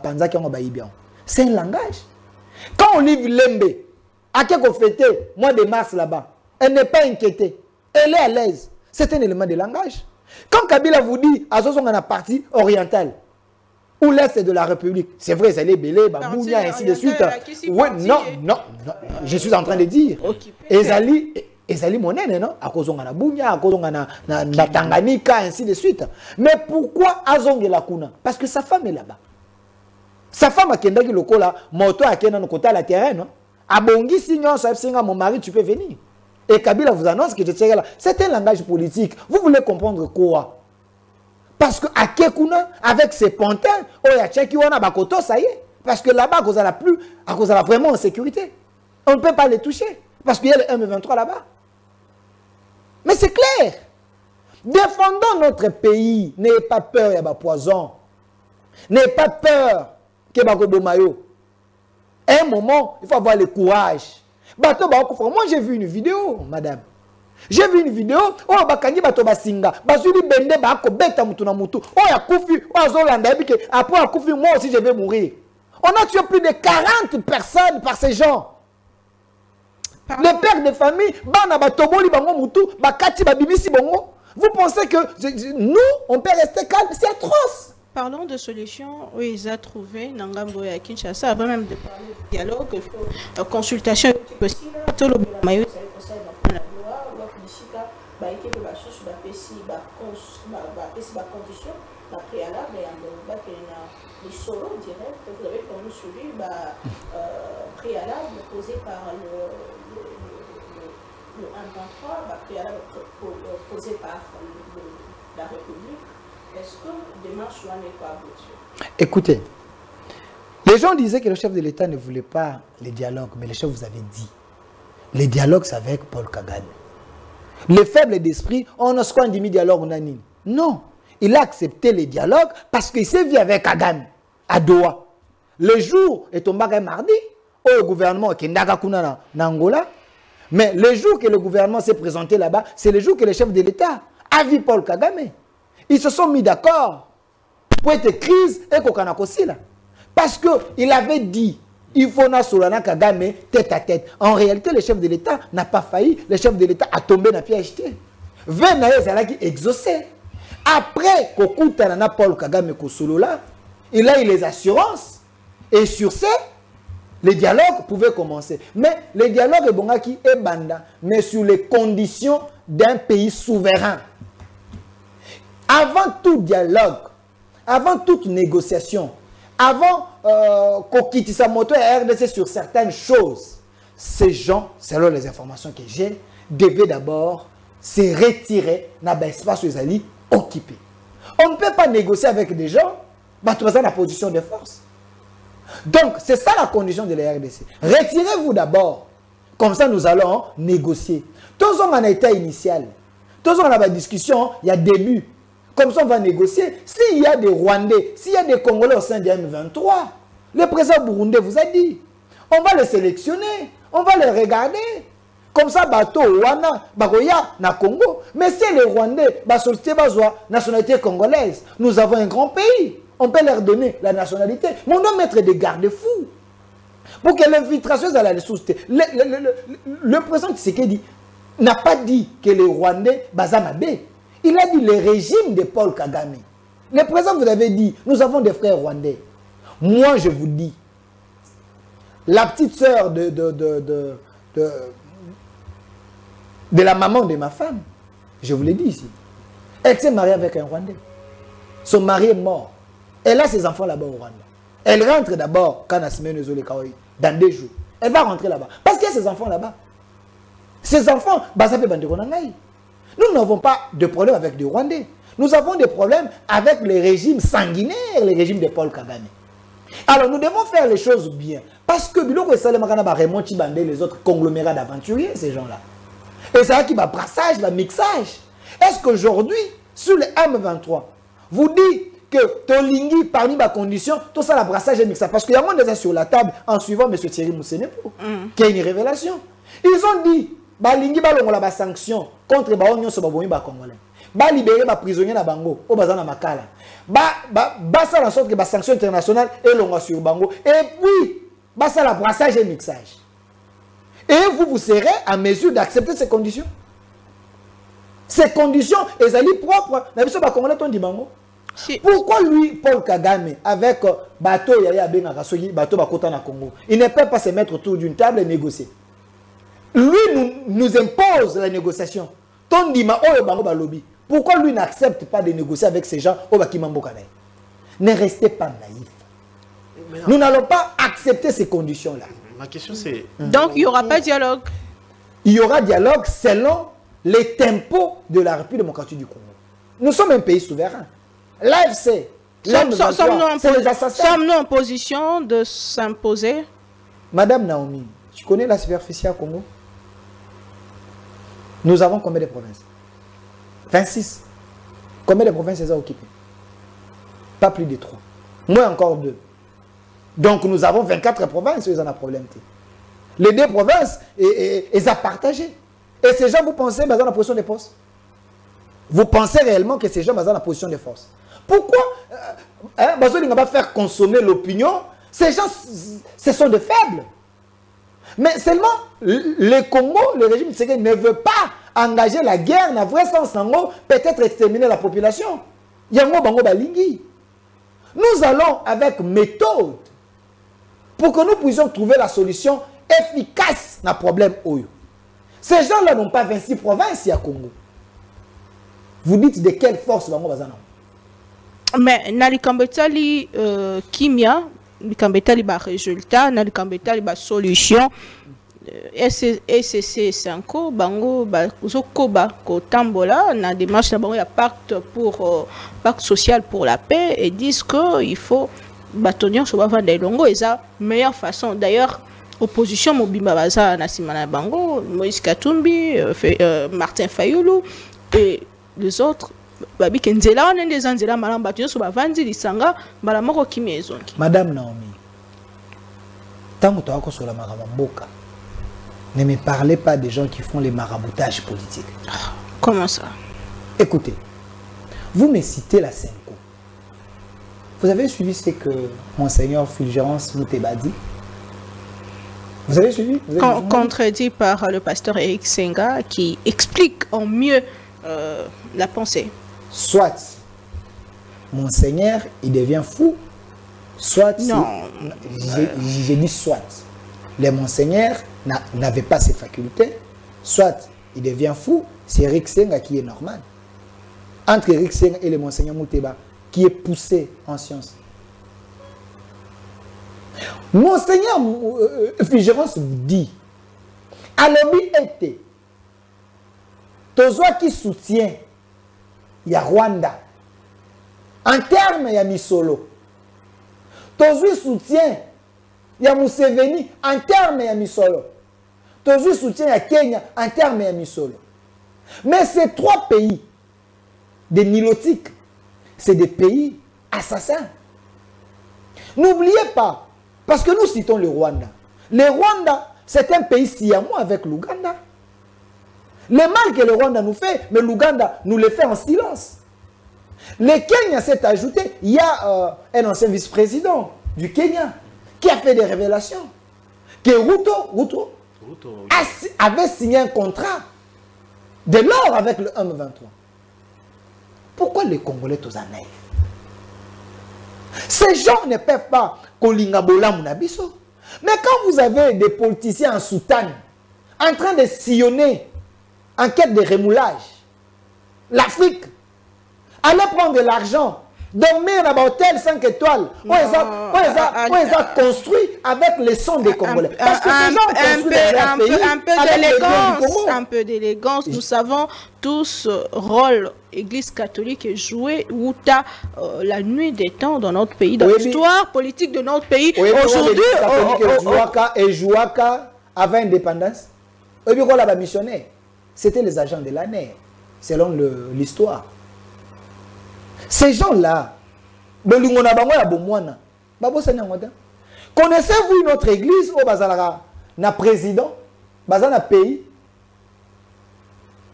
Panza qui ont bien? C'est un langage. Quand on livre Lembe, à qui on fêtait mois de mars là-bas, elle n'est pas inquiétée. Elle est à l'aise. C'est un élément de langage. Quand Kabila vous dit, à la partie orientale, ou l'Est de la République, c'est vrai, c'est les Bélé, Babounia, ainsi de suite. Oui, non, je suis en train de dire. Ezali monene, non? À cause de la Bounia, à cause de la Tanganyika, ainsi de suite. Mais pourquoi Azong la Kuna? Parce que sa femme est là-bas. Sa femme a Kenda qui loko là, moto a Kenda no côté à la terrain, non? A Bongi, sinon, ça mon mari, tu peux venir. Et Kabila vous annonce que je serai là. C'est un langage politique. Vous voulez comprendre quoi? Parce que à Kekuna, avec ses pantins, ça y est. Parce que là-bas, à cause de la vraiment en sécurité. On ne peut pas les toucher. Parce qu'il y a le M23 là-bas. Mais c'est clair. Défendons notre pays. N'ayez pas peur, il y a poison. N'ayez pas peur qu'il y ait maillot. À un moment, il faut avoir le courage. Moi, j'ai vu une vidéo, madame. J'ai vu une vidéo, oh, bakangi bato basinga, basuli bende bako beta mutu na mutu. Oh, ya kufi, oh, azolanda bike, après ya kufi, moi aussi je vais mourir. On a tué plus de 40 personnes par ces gens. Les pères de famille, bana batoboli bango mutu, bakati babimisi bongo. Vous pensez que nous, on peut rester calme? C'est atroce. Parlons de solutions où ils ont trouvé Nangambo et à Kinshasa, avant même de parler de dialogue, consultation possible, tout le maillot, condition préalable les solos direct, vous avez connu celui préalable posé par le 1.3, préalable posé par la République. Est-ce que démarche n'est pas aboutie? Écoutez, les gens disaient que le chef de l'État ne voulait pas les dialogues, mais le chef vous avait dit, les dialogues c'est avec Paul Kagame. Les faibles d'esprit, on a ce qu'on dit dialogue nanine. Non, il a accepté les dialogues parce qu'il s'est vu avec Kagame à Doha. Le jour est tombé mardi, au gouvernement qui est en Angola, mais le jour que le gouvernement s'est présenté là-bas, c'est le jour que le chef de l'État a vu Paul Kagame. Ils se sont mis d'accord pour être crise et Kokanakosi là. Parce qu'il avait dit, il faut na Solana Kagame tête à tête. En réalité, le chef de l'État n'a pas failli. Le chef de l'État a tombé dans le pied acheté. Venaye Zalaki exaucé. Après Kokuta na Paul Kagame Kosolo là, il a eu les assurances. Et sur ce, les dialogues pouvaient commencer. Mais les dialogues est bongaki et banda, mais sur les conditions d'un pays souverain. Avant tout dialogue, avant toute négociation, avant Kokitisa Moto et RDC sur certaines choses, ces gens, selon les informations que j'ai, devaient d'abord se retirer dans l'espace où ils allaient occuper. On ne peut pas négocier avec des gens, dans la position de force. Donc, c'est ça la condition de la RDC. Retirez-vous d'abord. Comme ça, nous allons négocier. Tous en état initial. Tous en la discussion, il y a début. Comme ça, on va négocier. S'il y a des Rwandais, s'il y a des Congolais au sein du M23, le président burundais vous a dit, on va les sélectionner, on va les regarder. Comme ça, bateau, wana, baroya, na Congo. Mais si les Rwandais, basolité, bazoa, nationalité congolaise, nous avons un grand pays. On peut leur donner la nationalité. Mais on doit mettre des garde-fous. Pour que l'infiltration soit la ressource. Le président Tshisekedi n'a pas dit que les Rwandais, bazamabé. Il a dit le régime de Paul Kagame. Le président vous avait dit, nous avons des frères rwandais. Moi, je vous dis, la petite sœur de la maman de ma femme, je vous l'ai dit ici, elle s'est mariée avec un Rwandais. Son mari est mort. Elle a ses enfants là-bas au Rwanda. Elle rentre d'abord quand dans 2 jours. Elle va rentrer là-bas. Parce qu'il y a ses enfants là-bas. Ses enfants, nous n'avons pas de problème avec les Rwandais. Nous avons des problèmes avec les régimes sanguinaires, les régimes de Paul Kagame. Alors nous devons faire les choses bien. Parce que Biloko et Salemagana Raymond Chibandé, les autres conglomérats d'aventuriers, ces gens-là. Et c'est là qui va brassage, va mixage. Est-ce qu'aujourd'hui, sur le M23, vous dites que Tolingi, parmi ma condition, tout ça, la brassage et mixage. Parce qu'il y a moins déjà sur la table en suivant M. Thierry Moussenepo, qui a une révélation. Ils ont dit, Balingi balongola ba sanction contre ba onyo so babomi ba congolais. Ba libérer ba prisonnier na bango, o bazana makala. Ba ça la sorte que ba sanction internationale et longa sur bango. Et puis, ba ça la brassage et mixage. Et vous serez en mesure d'accepter ces conditions. Ces conditions, elles sont propres. Na biso ba congolais ton di bango. Pourquoi lui, Paul Kagame, avec bateau Yaya Benga Kasogi, bateau Bakota na Congo, il ne peut pas se mettre autour d'une table et négocier? Lui nous impose la négociation. Pourquoi lui n'accepte pas de négocier avec ces gens au Bakimambo Kanaï? Ne restez pas naïfs. Nous n'allons pas accepter ces conditions-là. Ma question c'est... Donc il n'y aura pas de dialogue? Il y aura dialogue selon les tempos de la République démocratique du Congo. Nous sommes un pays souverain. L'AFC, sommes-nous en position de s'imposer? Madame Naomi, tu connais la superficie à Congo? Nous avons combien de provinces? 26. Combien de provinces les a occupées? Pas plus de 3. Moins encore 2. Donc nous avons 24 provinces, ils en ont problème. Les 2 provinces, ils ont partagé. Et ces gens, vous pensez, dans la position de force? Vous pensez réellement que ces gens sont dans la position de force? Pourquoi Bazo n'a pas faire consommer l'opinion? Ces gens, ce sont des faibles. Mais seulement, le Congo, le régime Tshisekedi ne veut pas engager la guerre, dans vrai sens, peut-être exterminer la population. Yango bango balingi. Nous allons avec méthode pour que nous puissions trouver la solution efficace à problème Oyo. Ces gens-là n'ont pas 26 provinces à Congo. Vous dites de quelle force bango bazana? Mais Nalikambetali Kimia, Nalikambetali ba résultat, Nalikambetali ba solution. SCC Sanko, Bango, Zokoba, Kotambola, na démarche d'abord il y a pacte social pour la paix et disent qu'il faut bâtonner sur Bava Longo et ça meilleure façon. D'ailleurs, opposition Mobimba Baza Nassimana Bango, Moïse Katumbi, Martin Fayoulou et les autres. Babi Kenzela, on est des Anzela Malam bâtonner sur Bavandi, Lisanga, Malamoko Kimezonki. Madame Naomi, tant que tu as sur la Maramboka. Ne me parlez pas des gens qui font les maraboutages politiques. Comment ça? Écoutez, vous me citez la Senko. Vous avez suivi ce que Monseigneur Fulgence Mouteba dit? Vous avez suivi? Contredit par le pasteur Eric Senga qui explique en mieux la pensée. Soit Monseigneur, il devient fou, soit... Non. J'ai dit soit. Les Monseigneurs n'avait pas ces facultés, soit il devient fou, c'est Eric Senga qui est normal. Entre Eric Senga et le Monseigneur Mouteba, qui est poussé en sciences. Monseigneur Fulgence vous dit, Alobi était, Tozoa qui soutient, il y a Rwanda, en termes, il y a Misolo. Tozoa soutient, il y a Museveni, en termes, il y a Misolo. Tozoa soutient, il y a Kenya, en termes, il y a Misolo. Mais ces 3 pays, des nilotiques, c'est des pays assassins. N'oubliez pas, parce que nous citons le Rwanda. Le Rwanda, c'est un pays siamois avec l'Ouganda. Le mal que le Rwanda nous fait, mais l'Ouganda nous le fait en silence. Le Kenya s'est ajouté, il y a un ancien vice-président du Kenya qui a fait des révélations. Que Ruto avait signé un contrat de l'or avec le M23. Pourquoi les Congolais tous en naïfs? Ces gens ne peuvent pas kolingabola munabiso. Mais quand vous avez des politiciens en soutane, en train de sillonner en quête de remoulage, l'Afrique, allez prendre de l'argent Dormir dans un hôtel 5 étoiles. On les a construit avec les sons des Congolais. Parce que ces gens ont construit leur pays un peu d'élégance. Nous savons tous rôle Église catholique joué ou la nuit des temps dans notre pays, dans l'histoire politique de notre pays. Aujourd'hui, et Jouaka avait indépendance. Et puis quoi, missionnaire, c'était les agents de l'année, selon l'histoire. Ces gens-là, connaissez-vous notre église au Bazalara, na président, Bazana pays?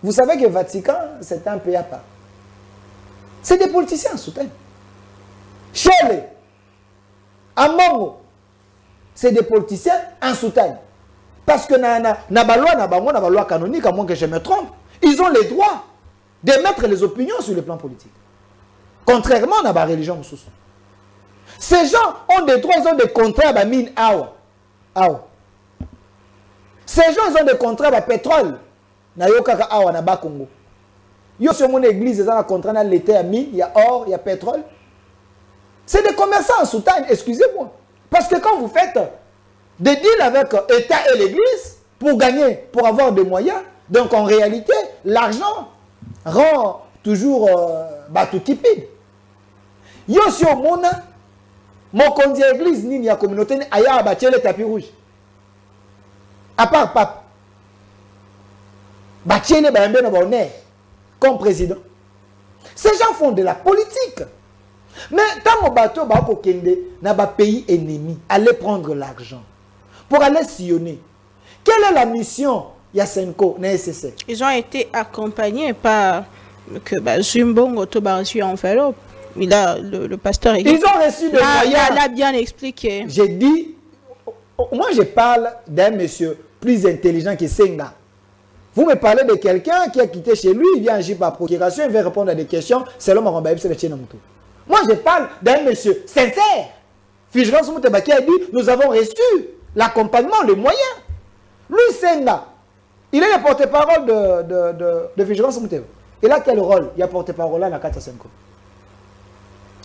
Vous savez que le Vatican, c'est un pays à part. C'est des politiciens en soutien. Chele, Amongo, c'est des politiciens en soutien. Parce que na loi canonique, à moins que je me trompe, ils ont le droit d'émettre les opinions sur le plan politique. Contrairement à la religion. Ces gens ont des droits, ils ont des contrats à mine awa. Ces gens ils ont des contrats à pétrole. Na yokaka awa na ba Congo. Yo sur mon église, ils ont un contrat à l'été à mine, il y a or, il y a pétrole. C'est des commerçants en soutane, excusez-moi. Parce que quand vous faites des deals avec l'État et l'église pour gagner, pour avoir des moyens, donc en réalité, l'argent rend toujours tout tipide. Yo sur mon condi église ni la communauté aya bâtir le tapis rouge. À part pape. Bâtir le bambé na bonheur comme président. Ces gens font de la politique. Mais tant au bateau ba ko kende na ba pays ennemi, aller prendre l'argent pour aller sillonner. Quelle est la mission Yasenko nécessaire? Ils ont été accompagnés par que Zumbongo Tobarzu enveloppe. Mais là, le pasteur... Ils ont reçu des moyens. Il a bien expliqué. J'ai dit... Moi, je parle d'un monsieur plus intelligent que Senga. Vous me parlez de quelqu'un qui a quitté chez lui, il vient agir par procuration, il vient répondre à des questions. C'est l'homme à c'est le Tchénamuto. Moi, je parle d'un monsieur sincère. Fijran Soumoutéba qui a dit, nous avons reçu l'accompagnement, les moyens. Lui, Senga, il est le porte-parole de Fijran Soumoutéba. Il a quel rôle? Il a porte-parole là, dans Kata Senko.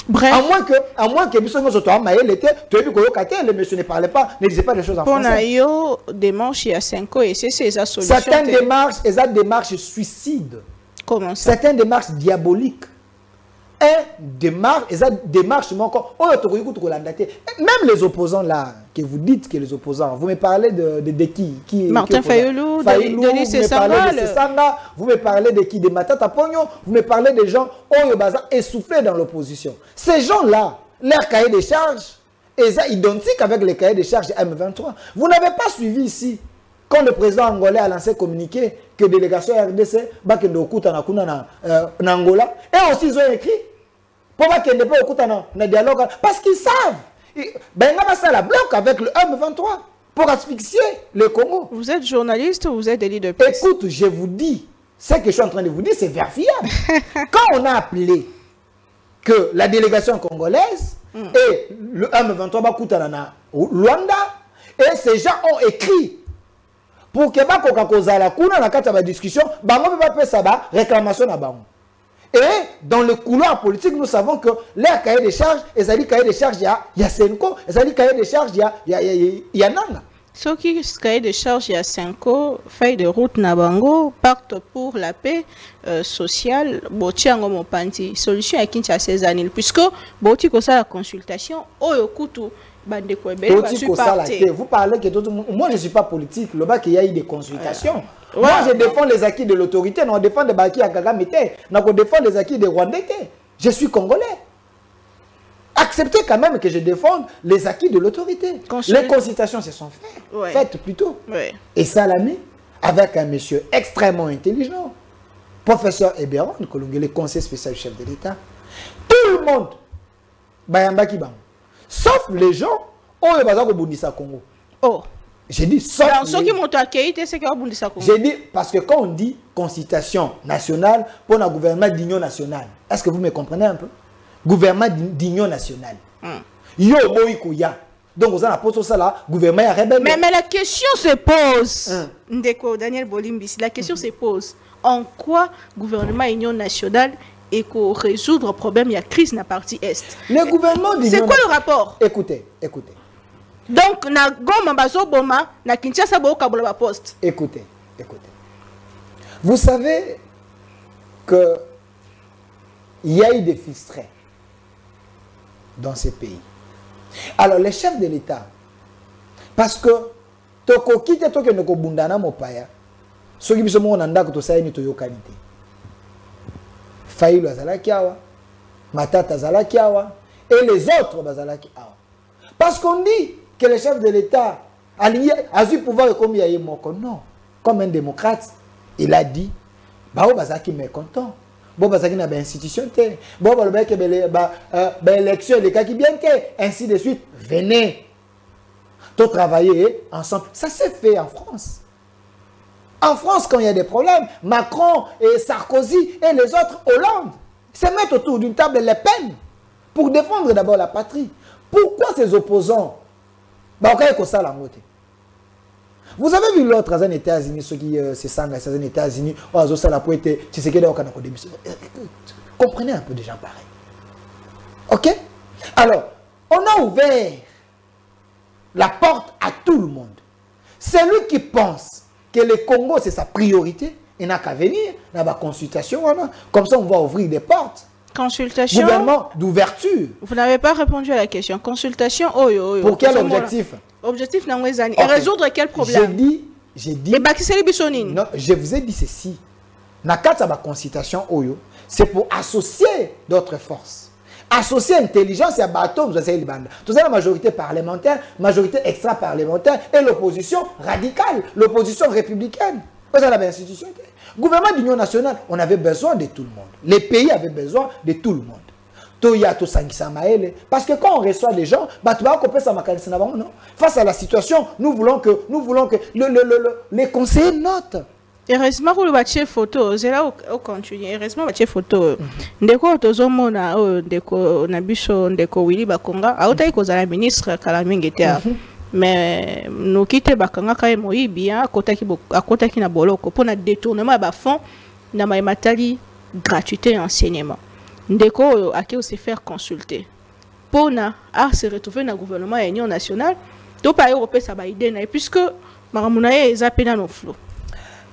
Bref. À moins que le monsieur ne parlait pas, ne disait pas des choses en français. Pour démarche, il y a 5 ans et c'est sa solution. Certaines démarches suicides. Comment ça? Certaines démarches diaboliques. Démarche encore. Même les opposants là, que vous dites que les opposants, vous me parlez de qui? Martin Fayoulou, Denis Sessanga, vous me parlez de qui? De Matata Pogno, vous me parlez des gens essoufflés dans l'opposition. Ces gens-là, leur cahier de charges est identique avec les cahiers de charges de M23. Vous n'avez pas suivi ici, quand le président angolais a lancé communiqué que délégation RDC, en Angola, et aussi ils ont écrit. Pourquoi qu'ils ne peuvent pas écouter dialogue? Parce qu'ils savent. Ben, ça la bloque avec le M23 pour asphyxier le Congo. Vous êtes journaliste ou vous êtes délit de presse? Écoute, je vous dis, ce que je suis en train de vous dire, c'est vérifiable. Quand on a appelé que la délégation congolaise et le M23 va Luanda, et ces gens ont écrit pour que la discussion, réclamation à Bango. Et dans le couloir politique, nous savons que leur cahier de charges, ils ont dit cahier de charges, il y a Senko, ils ont dit cahier de charges, il y a Nanga. Ceux qui cahier de charges, il y a Senko, feuille de route Nabango, pacte pour la paix sociale, Botiango Mopanti, solution à Kinshasa ces années, puisque Boti ça la consultation, Oyokutu, vous parlez que moi je ne suis pas politique, le bas qu'il y a eu des consultations. Moi je défends les acquis de l'autorité, non, on défend les acquis à Kagame, non, on défend les acquis des Rwandais. Je suis congolais. Acceptez quand même que je défende les acquis de l'autorité. Les consultations se sont faites plutôt. Et ça l'a mis avec un monsieur extrêmement intelligent, professeur Eberon, le conseiller spécial du chef de l'État. Tout le monde, Bayamba Kibam. Sauf les gens, on est basé au Bundisa Congo. Oh. J'ai dit sauf. Dans ceux qui m'ont accueilli, c'est qu'il y a Bundisa Congo. J'ai dit parce que quand on dit constitution nationale pour un gouvernement d'union nationale, est-ce que vous me comprenez un peu? Gouvernement d'union nationale. Yo boikuya. Donc vous avez la ça là, gouvernement est rebelle. Mais la question se pose. Ndeko Daniel Bolimbisi, la question se pose. En quoi gouvernement union nationale et qu'on résoudre le problème, il y a crise dans la partie Est. Le gouvernement d'union... C'est quoi le rapport? Écoutez, écoutez. Donc, na Goma bazo boma, na Kinshasa bo kabola poste. Écoutez, écoutez. Vous savez que il y a eu des frustrés dans ces pays. Alors, les chefs de l'État, parce que toko kite toke noko bundana mopaya, soki biso mo nanda ko to sayini to yokanite. Faïlo azalaki awa, Matata azalaki awa, et les autres bazalaki awa. Parce qu'on dit que le chef de l'État a eu pouvoir comme il y a eu moko. Non, comme un démocrate, il a dit, bao bazaki mécontent. Bo bazaki na ba institution te. Bo ba lobeke ba élection les cas qui bien te, ainsi de suite. Venez. Tout travailler ensemble. Ça s'est fait en France. En France, quand il y a des problèmes, Macron et Sarkozy et les autres, Hollande, se mettent autour d'une table Les Pen pour défendre d'abord la patrie. Pourquoi ces opposants? Vous avez vu l'autre aux États-Unis, ceux qui se sentent aux États-Unis, comprenez un peu des gens pareils. Ok? Alors, on a ouvert la porte à tout le monde. Celui qui pense que le Congo c'est sa priorité, il n'a qu'à venir dans la consultation. Comme ça, on va ouvrir des portes. Consultation. Gouvernement d'ouverture. Vous n'avez pas répondu à la question. Consultation. Pour quel objectif? Objectif n'angwezani. Et résoudre quel problème? J'ai dit. Et bakiseli bisonine. Non, je vous ai dit ceci. Nakata ba consultation oyo, c'est pour associer d'autres forces. Associer intelligence et bateau, vous avez la majorité parlementaire, majorité extra-parlementaire et l'opposition radicale, l'opposition républicaine. Vous avez l'institution. Gouvernement d'union nationale, on avait besoin de tout le monde. Les pays avaient besoin de tout le monde. Parce que quand on reçoit des gens, face à la situation, nous voulons que les conseillers notent. Heureusement que le photo, c'est là où on continue. Heureusement que photo, ndeko tozomona ndeko nabiso ndeko Willy Bakonga, autai kozala ministre Kalamingete. Mais nous quittons bakanga quand même bien à côté qui na boloko pour na détournement ba fonds na matali gratuité et enseignement. Ndeko a qui aussi faire consulter pour na se retrouver dans le gouvernement et l'union nationale to pas européen ça ba idée na puisque maramuna est appelé dans flou.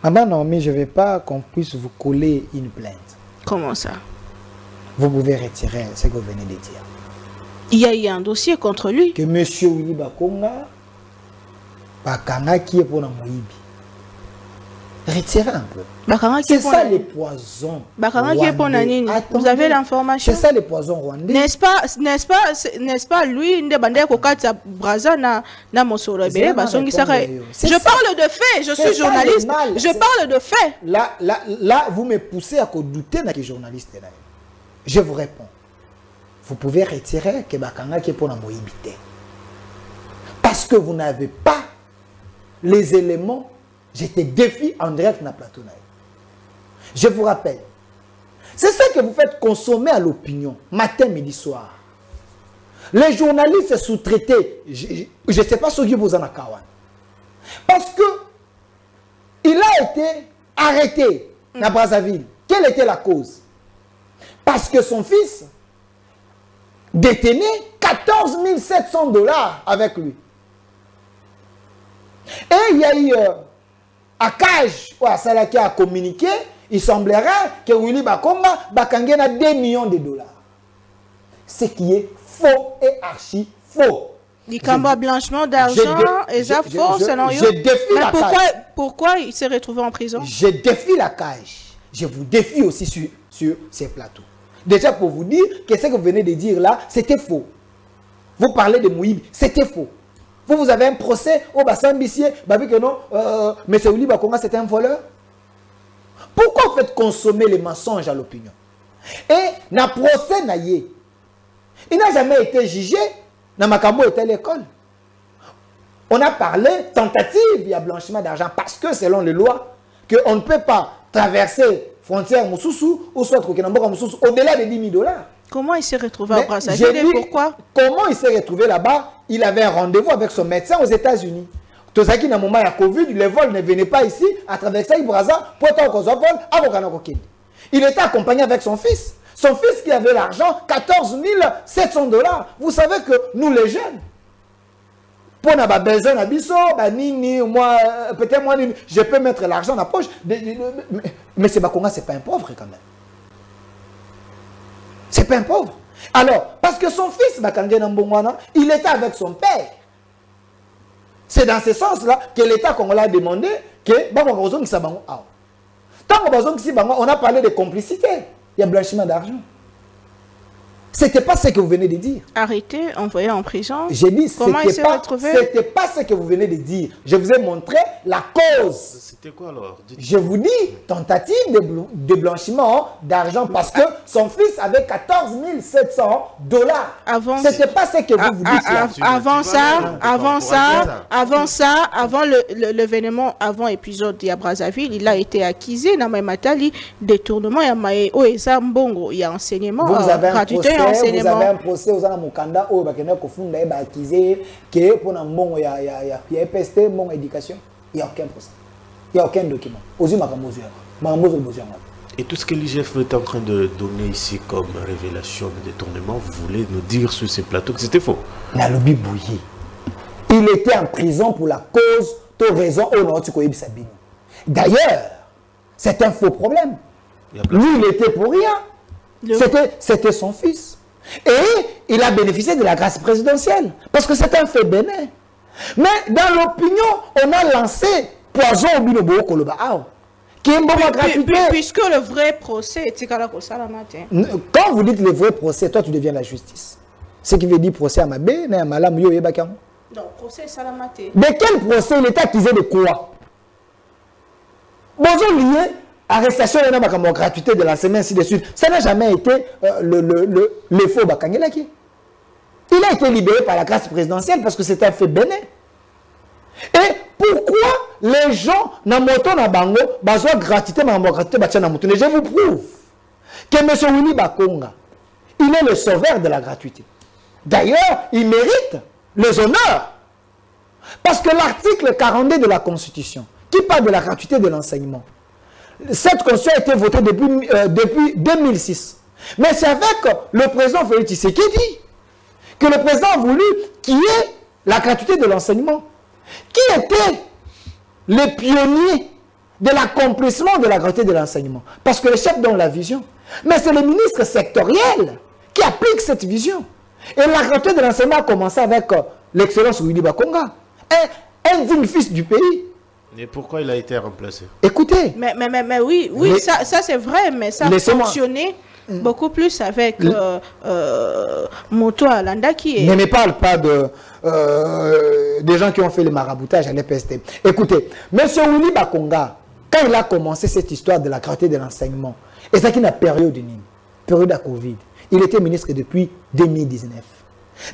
Madame Naomi, je ne veux pas qu'on puisse vous coller une plainte. Comment ça? Vous pouvez retirer ce que vous venez de dire. Il y a eu un dossier contre lui. Que M. Willy Bakonga, Bakanga qui est pour la Moïbi. Retirez un peu. C'est ça les poisons. Bakanga qui est pour Nanini. Vous avez l'information. C'est ça les poisons rwandais. N'est-ce pas lui, Je parle de fait, je suis journaliste. Je parle de fait. Là, vous me poussez à douter que journaliste. Je vous réponds. Vous pouvez retirer que Bakanga qui est pour la Moïbité. Parce que vous n'avez pas les éléments. Je te défie en direct dans le plateau. Je vous rappelle. C'est ça que vous faites consommer à l'opinion, matin, midi, soir. Les journalistes sous-traités, je ne sais pas ce que vous en avez. Parce que il a été arrêté à Brazzaville. Quelle était la cause? Parce que son fils détenait 14 700 $ avec lui. Et il y a eu Akaj ou Salaki a communiqué, il semblerait que Willy Bakonga bakangena 2 millions de $. Ce qui est faux et archi faux. Il combat blanchiment d'argent et ça faux selon je défie la cage. Pourquoi il s'est retrouvé en prison? Je défie la cage. Je vous défie aussi sur ces plateaux. Déjà pour vous dire que ce que vous venez de dire là, c'était faux. Vous parlez de Moïbi, c'était faux. Vous avez un procès au bassin bissier, que non, M. Willy Bakonga c'était un voleur. Pourquoi vous faites consommer les mensonges à l'opinion? Et dans le procès, il n'a jamais été jugé dans Makambo était l'école. On a parlé tentative, il y a blanchiment d'argent parce que selon les lois, qu'on ne peut pas traverser frontière Moussoussou ou soit au-delà de 10 000 $. Comment il s'est retrouvé à Brazzaville? Pourquoi? Comment il s'est retrouvé là-bas? Il avait un rendez-vous avec son médecin aux États-Unis. Tout ça qui, dans le moment de Covid, les vols ne venaient pas ici à travers ça, Brazza, pour être au vol, il était accompagné avec son fils. Son fils qui avait l'argent, 14 700 $. Vous savez que nous les jeunes, pour n'a besoin d'abisso, moi, peut-être moi, je peux mettre l'argent dans la poche. Mais c'est Bakonga, c'est pas un pauvre quand même. C'est pas un pauvre. Alors, parce que son fils, il était avec son père. C'est dans ce sens-là que l'État congolais a demandé que on a parlé de complicité. Il y a blanchiment d'argent. Ce n'était pas ce que vous venez de dire. Arrêté, envoyé en prison. J'ai dit, ce n'était pas ce que vous venez de dire. Je vous ai montré la cause. C'était quoi alors? Je vous dis, tentative de blanchiment d'argent parce que son fils avait 14 700 $. Ce n'était pas ce que vous dites. Avant l'événement, avant l'épisode de Brazzaville, il a été accusé dans Matali détournement, il y a enseignement. Vous avez un procès aux Mukanda où il y a accusé que pour il y a EPST, mon éducation. Il n'y a aucun procès. Il n'y a aucun document. Et tout ce que l'IGF est en train de donner ici comme révélation de détournement, vous voulez nous dire sur ces plateaux que c'était faux? La lobby bouillie. Il était en prison pour la cause de raison au nord du Sabine. D'ailleurs, c'est un faux problème. Lui, il était pour rien. C'était son fils. Et il a bénéficié de la grâce présidentielle. Parce que c'est un fait bénin. Mais dans l'opinion, on a lancé poison au binobo Koloba. Puisque le vrai procès était quand vous dites le vrai procès, toi tu deviens la justice. Ce qui veut dire procès à Mabé, mais à Malam Yo Yebakam. Non, procès Salamate. De quel procès il est accusé de quoi? Bonjour lié, arrestation et la gratuité de l'enseignement, ainsi de suite. Ça n'a jamais été le faux Bakangelaki. Il a été libéré par la grâce présidentielle parce que c'est un fait bénin. Et pourquoi les gens na moto na bango besoin gratuité ma gratuité batia na moto? Je vous prouve que M. Willy Bakonga, il est le sauveur de la gratuité. D'ailleurs, il mérite les honneurs. Parce que l'article 42 de la Constitution, qui parle de la gratuité de l'enseignement, cette Constitution a été votée depuis 2006. Mais c'est avec le président Félix Tshisekedi que le président a voulu qu'il y ait la gratuité de l'enseignement. Qui était les pionniers de l'accomplissement de la gratuité de l'enseignement? Parce que les chefs donnent la vision. Mais c'est le ministre sectoriel qui applique cette vision. Et la gratuité de l'enseignement a commencé avec l'excellence Willy Bakonga, un digne fils du pays. Et pourquoi il a été remplacé? Écoutez. Mais oui, ça c'est vrai, mais ça a fonctionné beaucoup plus avec Moto Alanda qui est... Ne me parle pas des gens qui ont fait le maraboutage à l'EPST. Écoutez, M. Willy Bakonga, quand il a commencé cette histoire de la gratuité de l'enseignement, et ça qui n'a période de Nîmes, période à Covid, il était ministre depuis 2019.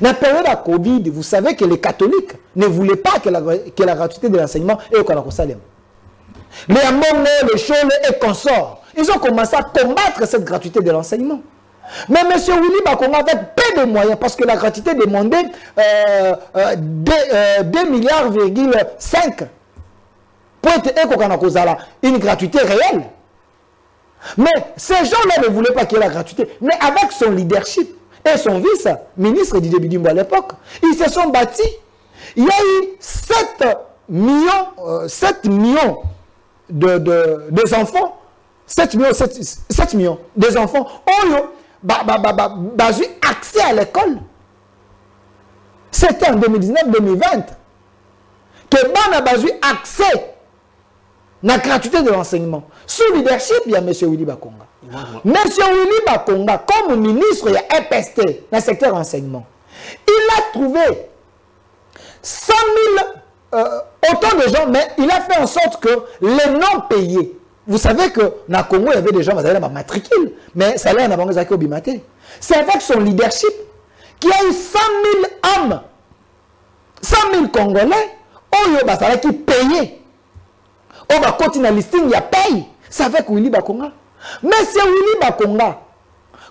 Dans la période à Covid, vous savez que les catholiques ne voulaient pas que la gratuité de l'enseignement ait au Kanakosalem. Les Amon, les Chole et consorts, ils ont commencé à combattre cette gratuité de l'enseignement. Mais M. Willy Bakonga avait peu de moyens parce que la gratuité demandait 2,5 milliards pour être une gratuité réelle. Mais ces gens-là ne voulaient pas qu'il y ait la gratuité. Mais avec son leadership et son vice-ministre Didier Bidimbo à l'époque, ils se sont bâtis. Il y a eu 7 millions des enfants, 7 millions des enfants ont eu accès à l'école. C'était en 2019-2020 que BAN a eu accès à la gratuité de l'enseignement. Sous leadership, il y a M. Willy Bakonga. M. Willy Bakonga, comme ministre, il y a EPST dans le secteur enseignement. Il a trouvé 100 000 autant de gens, mais il a fait en sorte que les non payés, vous savez que dans le Congo, il y avait des gens qui avaient matricule, mais ça allait en avant au Bimaté. C'est avec son leadership qu'il y a eu 100 000 hommes, 100 000 Congolais, qui payaient. On va continuer à listing, il y a paye. C'est avec Willy Bakonga. Mais c'est Willy Bakonga,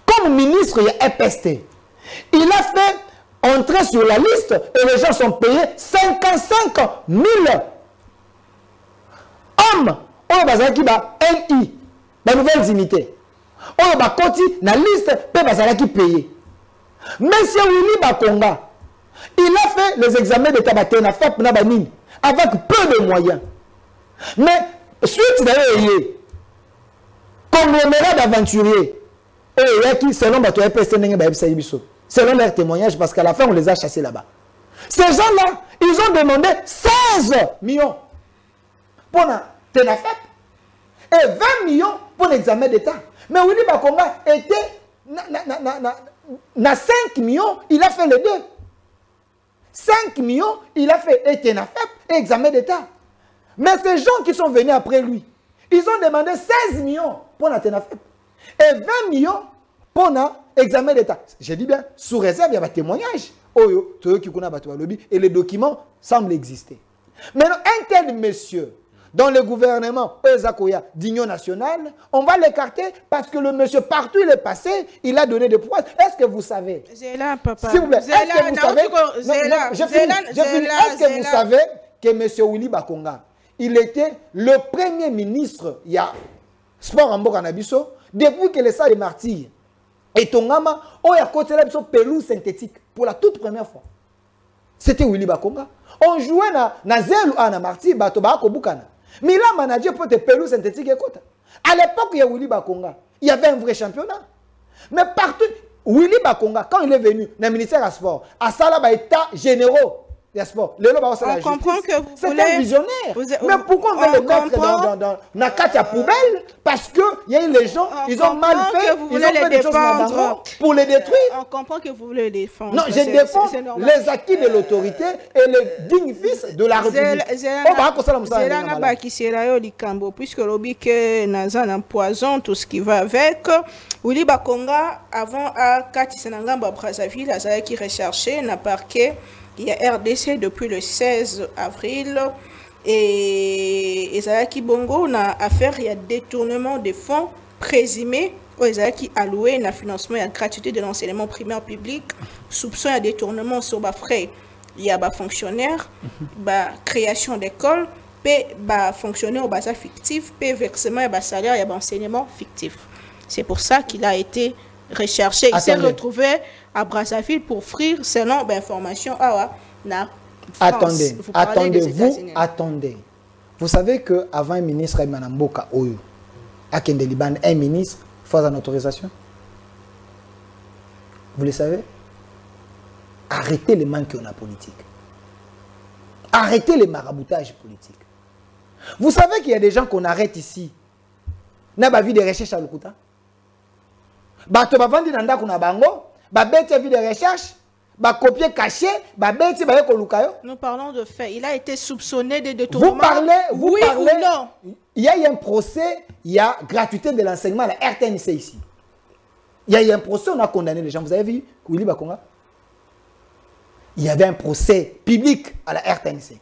comme ministre, il y a EPST. Il a fait entrer sur la liste et les gens sont payés 55 000 hommes. On va dire qu'il y a NI, la nouvelle unité. oyo bakoti na liste pe bazalaki payé. Monsieur Willy Bakonga, il a fait les examens de Tabatena FAP na banini avec peu de moyens. Mais suite d'ailleurs, conglomérat d'aventuriers, selon selon leur témoignage, parce qu'à la fin on les a chassés là-bas. Ces gens-là, ils ont demandé 16 millions pour la TENAFEP et 20 millions pour l'examen d'État. Mais Willy Bakonga était na 5 millions, il a fait les deux. 5 millions, il a fait et TENAFEP et examen d'État. Mais ces gens qui sont venus après lui, ils ont demandé 16 millions pour la TENAFEP et 20 millions pour l'examen d'État. Je dis bien, sous réserve, il y a un témoignage. Et les documents semblent exister. Maintenant, un tel monsieur, dans le gouvernement d'Union nationale, on va l'écarter parce que le monsieur, partout il est passé, il a donné des pouvoirs. Est-ce que vous savez? Zéla, papa. S'il vous plaît, est-ce que vous savez? Est-ce que vous savez que monsieur Willy Bakonga, il était le premier ministre, il y a sport en Bokanabiso, depuis que les salles de martyrs et Tongama, on a côté la pelouse synthétique pour la toute première fois. C'était Willy Bakonga. On jouait na Zelu na martyr, Batoba Kobukana. Mais là, manager pour te pelouse synthétique écoute. À l'époque, il y a Willy Bakonga. Il y avait un vrai championnat. Mais partout, Willy Bakonga, quand il est venu dans le ministère du Sport, à Salaba, état généraux. On comprend que vous c'est un visionnaire. Mais pourquoi on veut le mettre dans la carte à poubelle? Parce qu'il y a eu les gens, ils ont mal fait, ils ont fait des choses pour les détruire. On comprend que vous voulez les défendre. Non, je défends les acquis de l'autorité et les dignes fils de la République. Puisque l'objet que Nazan empoisonne tout ce qui va avec, Willy Bakonga, avant à Kati Senangamba Brazzaville, qui recherché, n'a parqué. Il y a RDC depuis le 16 avril et Ezalaki Bongo n'a affaire, il y a détournement de fonds présumés aux Ezalaki alloués na financement et gratuité de l'enseignement primaire public, soupçon et détournement sur les frais. Il y a des fonctionnaires, création d'école, fonctionnaire au bas fictif, versement et salaire et enseignement fictif. C'est pour ça qu'il a été recherché. Il s'est retrouvé à Brazzaville pour offrir selon l'information. Attendez. Vous savez qu'avant un ministre Manamboka Oyo, à Kendeliban, un ministre, il faut une autorisation. Vous le savez? Arrêtez les manques en politique. Arrêtez les maraboutages politiques. Vous savez qu'il y a des gens qu'on arrête ici. N'a pas vu de recherche à l'Okuta. Bato bavandi nanda kuna bango, babete vie de recherche, copier caché, babete baye kolukayo. Nous parlons de faits. Il a été soupçonné de détournement. Vous parlez ou non? Il y a eu un procès, il y a gratuité de l'enseignement à la RTNC ici. Il y a eu un procès, on a condamné les gens. Vous avez vu Willy Bakonga? Il y avait un procès public à la RTNC.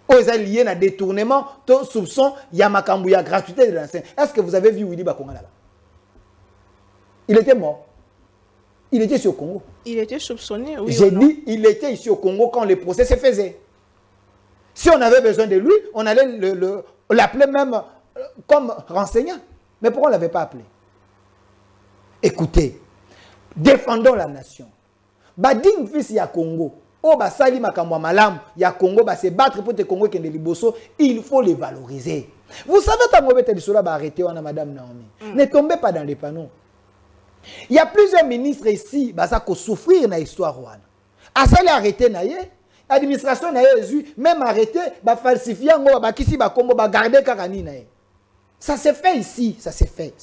Ils ont lié à détournement, tout soupçon, il y a Makambouya, gratuité de l'enseignement. Est-ce que vous avez vu Willy Bakonga là-bas? Il était mort. Il était ici au Congo. Il était soupçonné, oui. J'ai dit, il était ici au Congo quand le procès se faisait. Si on avait besoin de lui, on allait l'appeler même comme renseignant. Mais pourquoi on ne l'avait pas appelé? Écoutez, défendons la nation. Bading fils ya Congo. Oh, sali makamwa malam, ya Congo, se battre pour te Congo qui est liboso, il faut les valoriser. Vous savez, arrêté, madame Naomi. Ne tombez pas dans les panneaux. Il y a plusieurs ministres ici qui ont souffrir dans l'histoire. Asali arrêté, l'administration même arrêté, falsifier, garder Karani. Ça s'est fait ici, ça s'est fait.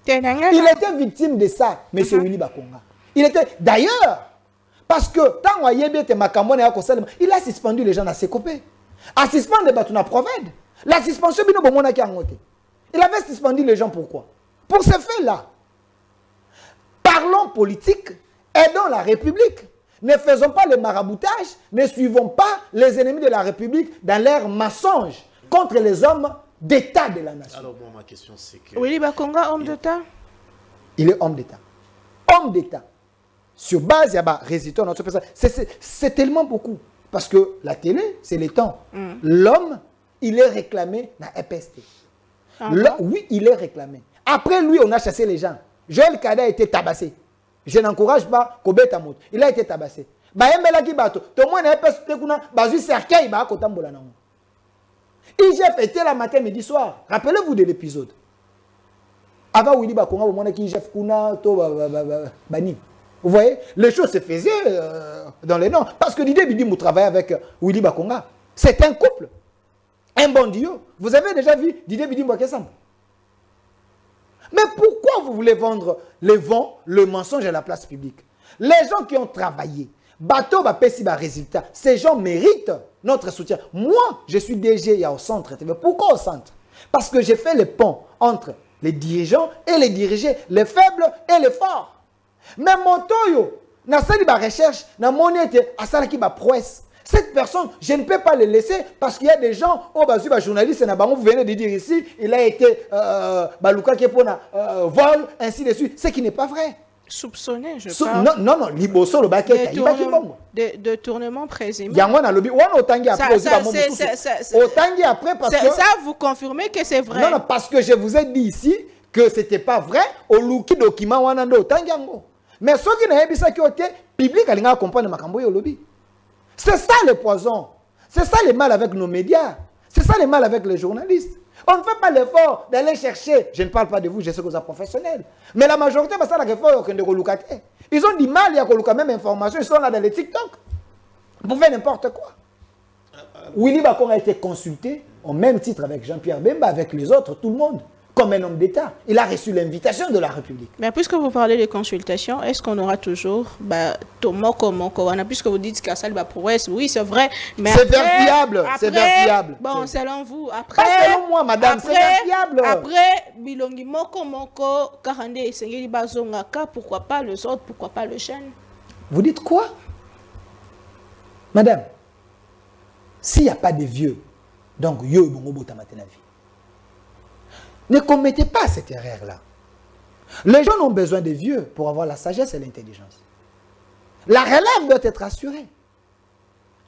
Il était victime de ça, M. Willy Bakonga. Il était d'ailleurs, parce que tant il a suspendu les gens à ses copains. A suspendre les provède. La suspension, il avait suspendu les gens pourquoi? Pour ce fait-là. Parlons politique, aidons la République. Ne faisons pas le maraboutage, ne suivons pas les ennemis de la République dans leurs mensonges contre les hommes d'État de la nation. Alors, moi, ma question, c'est que... Willy Bakonga, homme d'État? Il est homme d'État. Homme d'État. Sur base, il y a résultat notre personne. C'est tellement beaucoup. Parce que la télé, c'est le temps. L'homme, il est réclamé dans EPST. Oui, il est réclamé. Après lui, on a chassé les gens. Joël Kada a été tabassé. Je n'encourage pas Kobeta Moto. Il a été tabassé. IGF était là matin, midi, soir. Rappelez-vous de l'épisode. Avant Willy Bakonga, au moment qui IGF Kuna, Bani. Vous voyez, les choses se faisaient dans les noms. Parce que Didier Bidim travaillait avec Willy Bakonga. C'est un couple. Un bon duo. Vous avez déjà vu Didier Bidim Bokesam? Mais pourquoi vous voulez vendre les vents, le mensonge à la place publique? Les gens qui ont travaillé, bateau va payer résultat. Ces gens méritent notre soutien. Moi, je suis DG au centre. Pourquoi au centre? Parce que j'ai fait le pont entre les dirigeants et les dirigés, les faibles et les forts. Mais mon toyo, na sali ba recherche, na monete, à sala qui ba prouesse. Cette personne, je ne peux pas le laisser parce qu'il y a des gens, oh, bah, si, bah, journaliste, vous venez de dire ici, il a été balouka qui est pour vol, ainsi de suite. Ce qui n'est pas vrai. Soupçonné, je parle. Non, liboso, le baquet, il va qui bon. De tournement présumé. Il y a un lobby. On a autant après aussi. Autant après parce que. Ça, vous confirmez que c'est vrai. Non, parce que je vous ai dit ici que ce n'était pas vrai. Au louki document, on a autant yango. Mais ceux qui n'ont pas ça qui ont été public, ils ont compris le macambo au lobby. C'est ça le poison. C'est ça le mal avec nos médias. C'est ça le mal avec les journalistes. On ne fait pas l'effort d'aller chercher. Je ne parle pas de vous, je sais que vous êtes professionnels. Mais la majorité, c'est ça l'effort de reloucater. Ils ont du mal à relouquer même information. Ils sont là dans les TikTok. Vous faites n'importe quoi. Willy Bakong a été consulté au même titre avec Jean-Pierre Bemba, avec les autres, tout le monde. Comme un homme d'État. Il a reçu l'invitation de la République. Mais puisque vous parlez de consultation, est-ce qu'on aura toujours puisque vous dites qu'à ça, oui, c'est vrai. C'est vérifiable. C'est vérifiable. Bon, selon vous, après. Pas selon moi, madame, c'est vérifiable. Après, Bilongi Moko, Karande et Sengeli Bazongaka, pourquoi pas les autres, pourquoi pas le chêne? Vous dites quoi? Madame, s'il n'y a pas de vieux, donc yo et bongo botamate la vie. Ne commettez pas cette erreur-là. Les gens ont besoin des vieux pour avoir la sagesse et l'intelligence. La relève doit être assurée.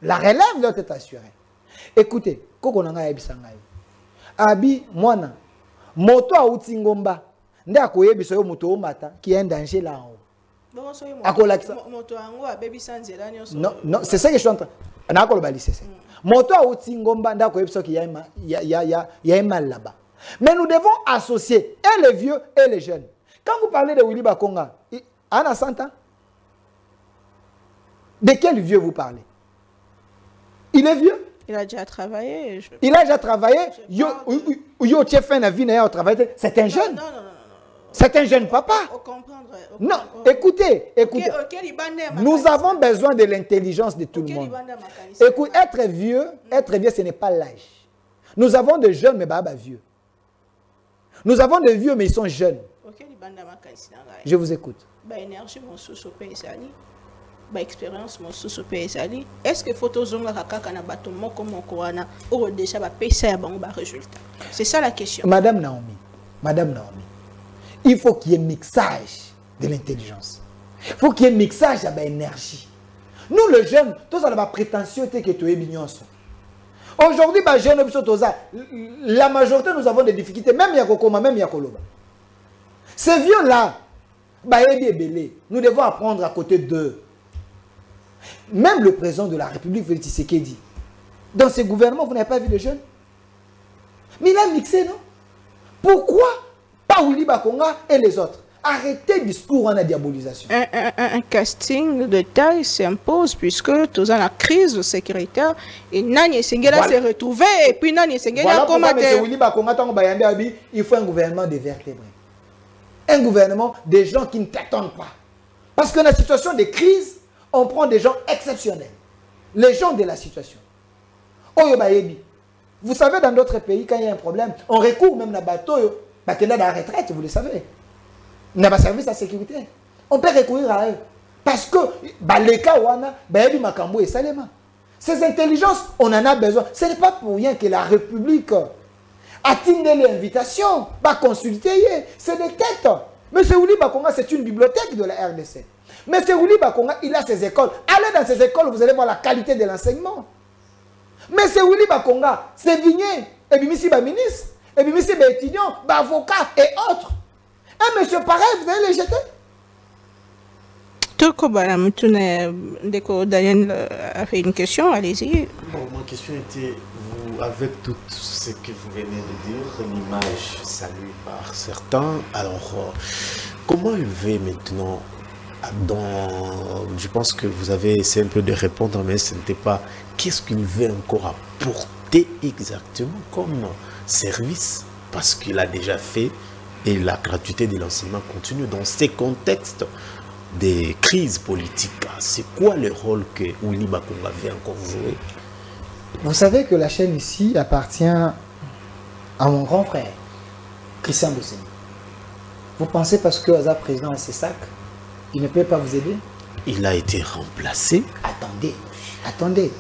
La relève doit être assurée. Écoutez, Kokonanga Ebisangaï. Abi, Mwana, Moto a Utsingomba, Nda Koyebiso yo Moto Omata, qui est un danger là en haut. Non, c'est ça que je suis en train. Moto a Utsingomba, Nda Koyebiso qui y a un mal là-bas. Mais nous devons associer et les vieux et les jeunes. Quand vous parlez de Willy Bakonga, Anna Santa, de quel vieux vous parlez? Il est vieux? Il a déjà travaillé. Il a déjà travaillé. C'est un jeune. Non. C'est un jeune papa. Non, écoutez. Nous avons besoin de l'intelligence de tout le monde. Écoute, être vieux, ce n'est pas l'âge. Nous avons des jeunes, mais vieux. Nous avons des vieux, mais ils sont jeunes. Je vous écoute. Est-ce que c'est ça la question? Madame Naomi, il faut qu'il y ait mixage de l'intelligence. Il faut qu'il y ait mixage de l'énergie. Nous, les jeunes, tous on a la prétention que tu es mignon. Aujourd'hui, la majorité, nous avons des difficultés. Même Yakokoma, même Yakoloba. Ces vieux-là, nous devons apprendre à côté d'eux. Même le président de la République, Félix Tshisekedi, dans ce gouvernement, vous n'avez pas vu de jeunes? Mais il a mixé, non? Pourquoi pas Willy Bakonga et les autres? Arrêtez le discours en la diabolisation. Un casting de taille s'impose puisque tous en la crise sécuritaire et Nani Sengela s'est retrouvé et puis Nani Sengela il faut un gouvernement de vertébrés. Un gouvernement des gens qui ne t'attendent pas. Parce que dans la situation de crise, on prend des gens exceptionnels. Les gens de la situation. Vous savez, dans d'autres pays, quand il y a un problème, on recourt même à bateau, à la retraite, vous le savez. Il n'y a pas de service à sécurité. On peut recourir à eux. Parce que les cas où on a ces intelligences, on en a besoin. Ce n'est pas pour rien que la République a tenu l'invitation, va consulter. C'est des têtes. M. Willy Bakonga, c'est une bibliothèque de la RDC. M. Willy Bakonga, il a ses écoles. Allez dans ces écoles, vous allez voir la qualité de l'enseignement. M. Willy Bakonga, c'est vigné. Et puis, ministre, et puis, étudiant, avocat et autres. Un monsieur pareil, vous allez le jeter? Daniel a fait une question, allez-y. Bon, ma question était, vous, avec tout ce que vous venez de dire, l'image saluée par certains, alors comment élever maintenant je pense que vous avez essayé un peu de répondre, mais ce n'était pas qu'est-ce qu'il veut encore apporter exactement comme service, parce qu'il a déjà fait et la gratuité de l'enseignement continue dans ces contextes des crises politiques. C'est quoi le rôle que Willy Bakonga avait encore joué? Vous savez que la chaîne ici appartient à mon grand frère, Christian Bossini. Vous pensez parce que Hazard président a ses sacs, il ne peut pas vous aider? Il a été remplacé. Attendez.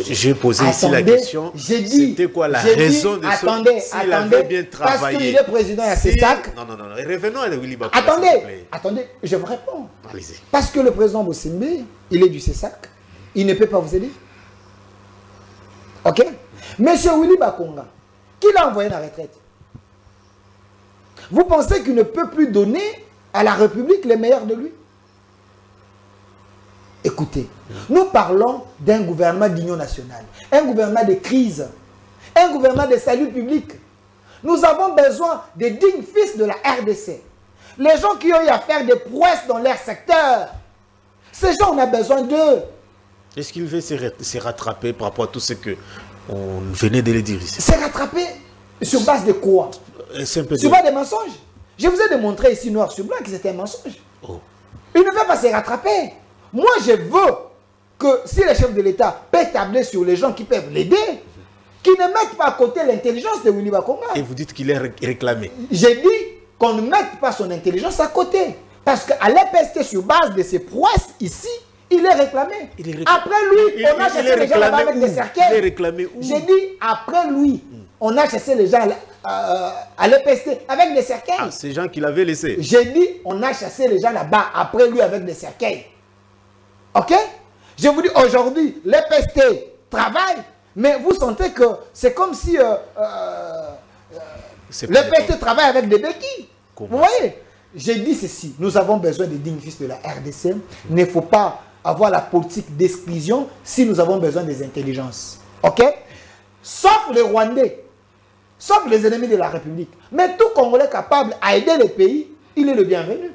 J'ai posé ici la question. C'était quoi la raison de ce... S'il avait bien travaillé. Parce qu'il est président à ses sacs. Non. Revenons à Willy Bakonga. Attendez, je vous réponds. Allez-y. Parce que le président Bossimbe, il est du CESAC, il ne peut pas vous aider. Ok? Monsieur Willy Bakonga, qui l'a envoyé à la retraite? Vous pensez qu'il ne peut plus donner à la République les meilleurs de lui? Écoutez, nous parlons d'un gouvernement d'union nationale, un gouvernement de crise, un gouvernement de salut public. Nous avons besoin des dignes fils de la RDC. Les gens qui ont eu à faire des prouesses dans leur secteur. Ces gens, on a besoin d'eux. Est-ce qu'il veut se rattraper par rapport à tout ce qu'on venait de le dire ici? Se rattraper sur base de quoi? Sur base de mensonges. Je vous ai démontré ici noir sur blanc que c'était un mensonge. Oh. Il ne veut pas se rattraper. Moi, je veux que si le chef de l'État peut tabler sur les gens qui peuvent l'aider, qu'ils ne mettent pas à côté l'intelligence de Willy Bakonga. Et vous dites qu'il est réclamé. J'ai dit qu'on ne mette pas son intelligence à côté. Parce qu'à l'EPST, sur base de ses prouesses ici, il est réclamé. Après lui, on a chassé les gens là-bas avec des cercueils. Il est réclamé où? J'ai dit, après lui, on a chassé les gens à l'EPST avec des cercueils. Ah, ces gens qu'il avait laissés. J'ai dit, on a chassé les gens là-bas après lui avec des cercueils. Ok? Je vous dis, aujourd'hui, l'EPST travaille, mais vous sentez que c'est comme si l'EPST travaille avec des béquilles. Vous voyez? J'ai dit ceci, nous avons besoin des dignes fils de la RDC. Il ne faut pas avoir la politique d'exclusion si nous avons besoin des intelligences. Ok? Sauf les Rwandais, sauf les ennemis de la République. Mais tout Congolais capable à aider le pays, il est le bienvenu.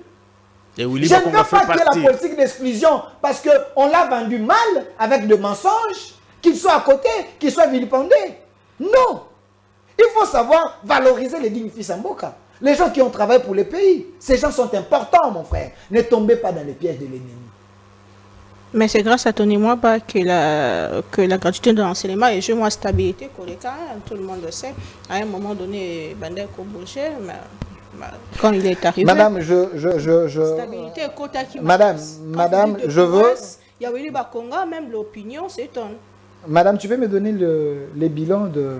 Et je ne veux pas qu'il y ait la politique d'exclusion parce qu'on l'a vendu mal avec des mensonges, qu'il soit à côté, qu'il soit vilipendé. Non. Il faut savoir valoriser les dignes fils en Mboka. Les gens qui ont travaillé pour le pays, ces gens sont importants, mon frère. Ne tombez pas dans les pièges de l'ennemi. Mais c'est grâce à Tony Mwaba que la gratuité de l'enseignement et je moi stabilité pour les cas, tout le monde le sait. À un moment donné, Bandel Kobouché, quand il est arrivé. Madame, stabilité, quota qui Madame, je veux. Il y a Willy Bakonga, même l'opinion s'étonne. Madame, tu peux me donner les bilans de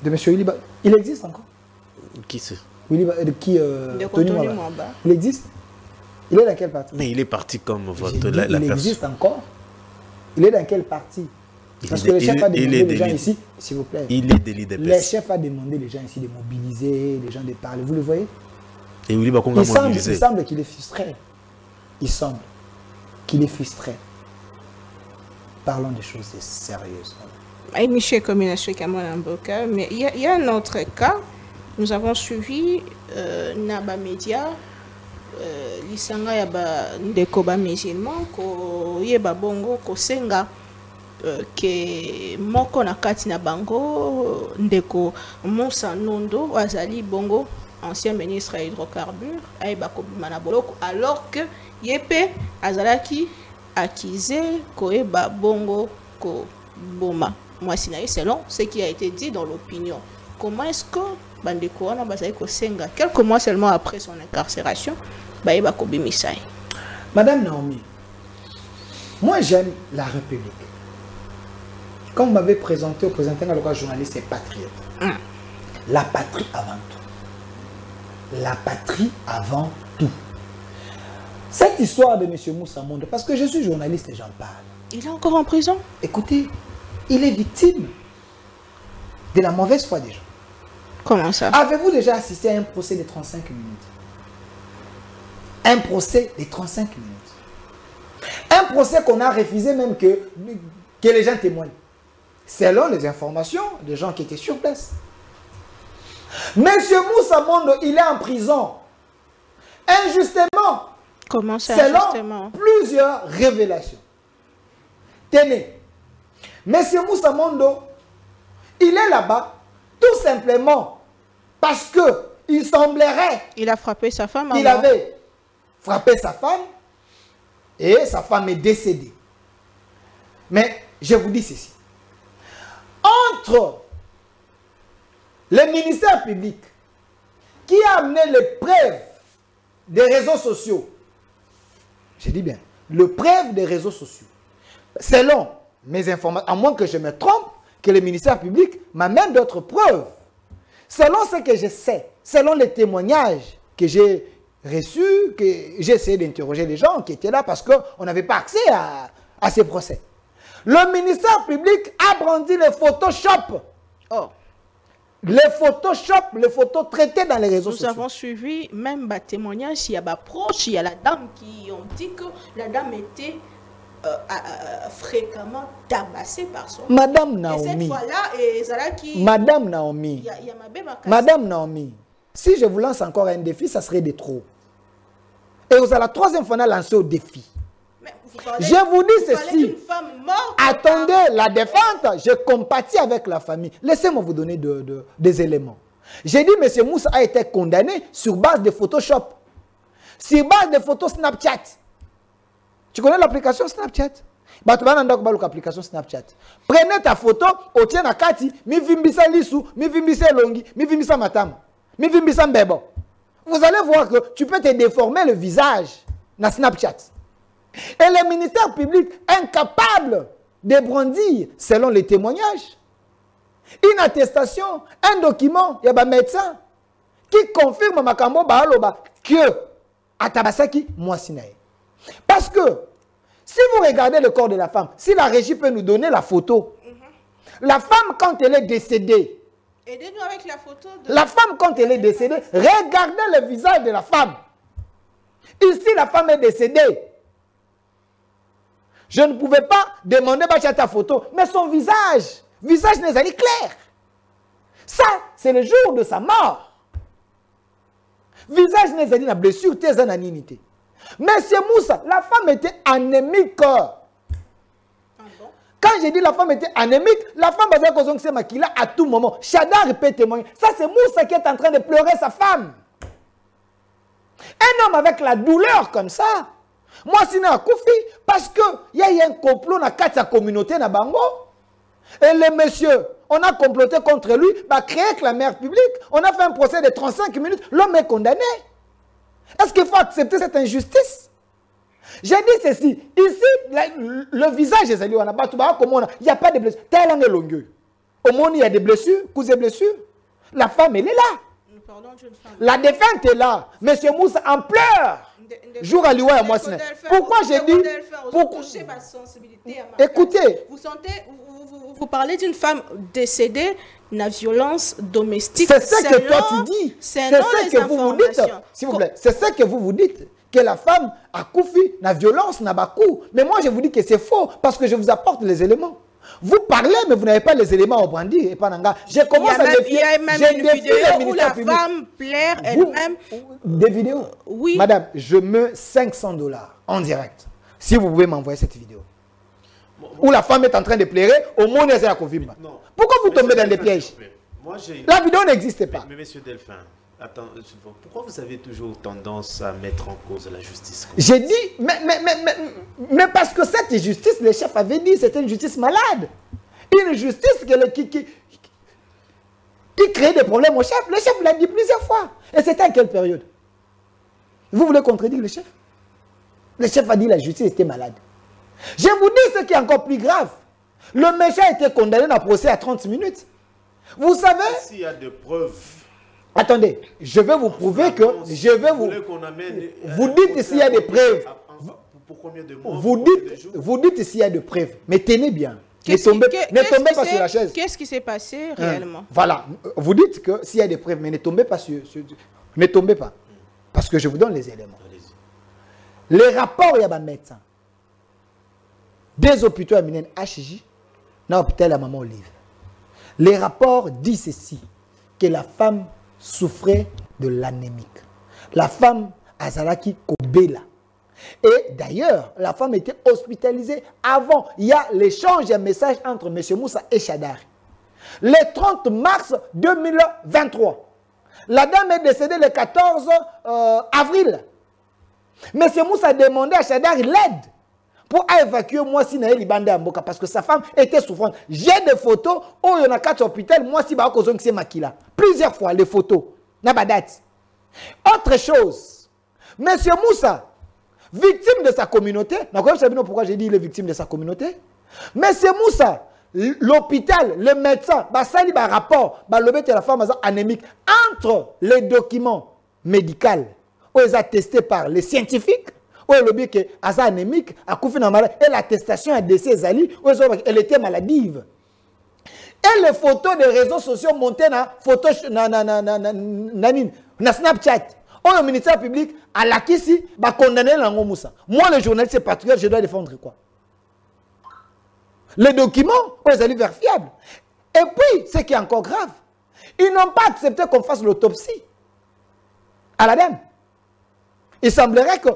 M. Willy Bakonga? Il existe encore? Qui c'est? Tony Mwaba. Il existe? Il est dans quel parti? Mais il est parti comme votre la personne. Il existe encore? Il est dans quel parti? Parce que le chef a demandé les gens ici, s'il vous plaît. Il est de l'IDPS. Le chef a demandé les gens ici de mobiliser, les gens de parler. Vous le voyez? Et Willy Bakonga a mobilisé. Il semble qu'il est frustré. Il semble qu'il est frustré. Parlons des choses sérieuses. Michel Communation Cameroun Mboka, mais il y a un autre cas. Nous avons suivi Naba Média, l'Isanga Yaba Ndekoba musulman, ko Yeba Bongo, ko Senga, que Moko Nakati na Bango, Ndeko Moussa Nondo, Azali Bongo, ancien ministre à hydrocarbures, Aïba Kobimana Boloko, alors que Yepe Azalaki accusé Koeba Bongo Ko Boma. Moi, selon ce qui a été dit dans l'opinion. Comment est-ce que Bandeko Wana Bazali Senga, quelques mois seulement après son incarcération, Baïba Kobi Misai? Madame Naomi, moi j'aime la République. Comme vous m'avez présenté au présentant à le journaliste et patriote. La patrie avant tout. La patrie avant tout. Cette histoire de M. Moussa Mondo, parce que je suis journaliste et j'en parle. Il est encore en prison? Écoutez, il est victime de la mauvaise foi des gens. Comment ça? Avez-vous déjà assisté à un procès de 35 minutes? Un procès de 35 minutes. Un procès qu'on a refusé même que les gens témoignent. Selon les informations des gens qui étaient sur place. Monsieur Moussa Mondo, il est en prison. Injustement. Comment ça, selon injustement? Plusieurs révélations. Tenez. Monsieur Moussa Mondo, il est là-bas tout simplement parce que il semblerait... Il a frappé sa femme. Il avait frappé sa femme et sa femme est décédée. Mais je vous dis ceci. Entre le ministère public qui a amené les preuves des réseaux sociaux, je dis bien, le preuve des réseaux sociaux, selon mes informations, à moins que je me trompe, que le ministère public m'amène d'autres preuves. Selon ce que je sais, selon les témoignages que j'ai reçus, que j'ai essayé d'interroger les gens qui étaient là parce qu'on n'avait pas accès à ces procès. Le ministère public a brandi les Photoshop. Oh. Les Photoshop, les photos traitées dans les réseaux sociaux. Nous avons suivi même des témoignages, il y a des proches, il y a la dame qui ont dit que la dame était fréquemment tabassée par son... Madame Naomi. Et cette fois-là, Madame Naomi. Madame Naomi, si je vous lance encore un défi, ça serait de trop. Et vous allez la troisième fois lancer au défi. Je vous dis ceci. Attendez la défense. Je compatis avec la famille. Laissez-moi vous donner des éléments. J'ai dit, M. Moussa a été condamné sur base de Photoshop. Sur base de photos Snapchat. Tu connais l'application Snapchat? L'application Snapchat. Prenez ta photo, otiens na kati, mi vimbisa lisu, mi vimbisa longi, mi vimbisa matam, mi vimbisa mbebo. Vous allez voir que tu peux te déformer le visage na Snapchat. Et le ministère public incapable de brandir, selon les témoignages, une attestation, un document, il y a un médecin qui confirme Makambo Bahaloba que Atabasaki Mwasinae. Parce que si vous regardez le corps de la femme, si la régie peut nous donner la photo, la femme quand elle est décédée, aidez-nous avec la photo de... La femme quand elle est décédée, regardez le visage de la femme. Ici la femme est décédée. Je ne pouvais pas demander ta photo, mais son visage n'est pas clair. Ça, c'est le jour de sa mort. Visage n'est pas une blessure, t'es en aninité. Monsieur Moussa, la femme était anémique. Quand j'ai dit la femme était anémique, la femme avait causé que c'est là à tout moment. Chadar peut témoigner. Ça, c'est Moussa qui est en train de pleurer sa femme. Un homme avec la douleur comme ça. Moi, c'est un Koufi, parce qu'il y a eu un complot dans la communauté na Bango. Et le monsieur, on a comploté contre lui, bah, créé avec la mère publique. On a fait un procès de 35 minutes. L'homme est condamné. Est-ce qu'il faut accepter cette injustice? J'ai dit ceci. Ici, le visage des alliés, il n'y a pas de blessures. Telle langue est longue. Au monde, il y a des blessures, des blessures. La femme, elle est là. La défunte est là. Monsieur Moussa en pleure. Jour à l'Iwa et moi, pourquoi j'ai dit... Écoutez. Vous parlez d'une femme décédée, la violence domestique. C'est ce que toi tu dis. C'est ce que vous vous dites. S'il vous plaît, c'est ce que vous dites. Que la femme a couffé, la violence n'a pas coup. Mais moi, je vous dis que c'est faux parce que je vous apporte les éléments. Vous parlez, mais vous n'avez pas les éléments au brandi et pas nanga. Je commence à défier. Il y a même une vidéo où la femme pleure elle-même. Des vidéos? Oui. Madame, je mets $500 en direct. Si vous pouvez m'envoyer cette vidéo. Où la femme est en train de pleurer, au monde elle a confirmé. Pourquoi vous tombez dans des pièges? La vidéo n'existe pas. Mais monsieur Delphin, attends, pourquoi vous avez toujours tendance à mettre en cause la justice? J'ai dit, mais parce que cette justice, le chef avait dit, c'était une justice malade. Une justice qui crée des problèmes au chef. Le chef l'a dit plusieurs fois. Et c'était à quelle période? Vous voulez contredire le chef? Le chef a dit que la justice était malade. Je vous dis ce qui est encore plus grave. Le méchant a été condamné dans le procès à 30 minutes. Vous savez... S'il y a des preuves... Attendez, je vais vous prouver que... Je vais vous... Vous dites s'il y a des preuves. Pour combien de mois? Vous dites s'il y a des preuves. Mais tenez bien. Ne tombez pas sur la chaise. Qu'est-ce qui s'est passé réellement? Voilà. Vous dites que s'il y a des preuves, mais ne tombez pas sur... Ne tombez pas. Parce que je vous donne les éléments. Les rapports, il y a des médecins. Des hôpitaux à Minen HJ, dans l'hôpital à Maman Olive. Les rapports disent ceci, que la femme souffrait de l'anémique. La femme Azalaki Kobela. Et d'ailleurs, la femme était hospitalisée avant. Il y a l'échange de messages entre M. Moussa et Chadari. Le 30 mars 2023. La dame est décédée le 14 avril. M. Moussa a demandé à Chadari l'aide pour évacuer moi si Naël Ibande Amboka parce que sa femme était souffrante. J'ai des photos où il y en a 4 hôpitaux, moi si Bako Zong Makila. Plusieurs fois les photos. Nabadat. Autre chose. M. Moussa, victime de sa communauté, pourquoi j'ai dit il est victime de sa communauté. M. Moussa, l'hôpital, le médecin, basali ba rapport, ba lobé la femme anémique entre les documents médicaux où ils ont testé par les scientifiques, où il lobé que asa anémique a couffé dans malade et l'attestation à décès Zali où elle était maladive. Et les photos des réseaux sociaux montées na photo na Snapchat. Au ministère public à la Kissi va condamner l'Ango Moussa. Moi le journaliste patriote, je dois défendre quoi? Les documents, ils allaient vers fiable. Et puis, ce qui est encore grave, ils n'ont pas accepté qu'on fasse l'autopsie à la dame. Il semblerait que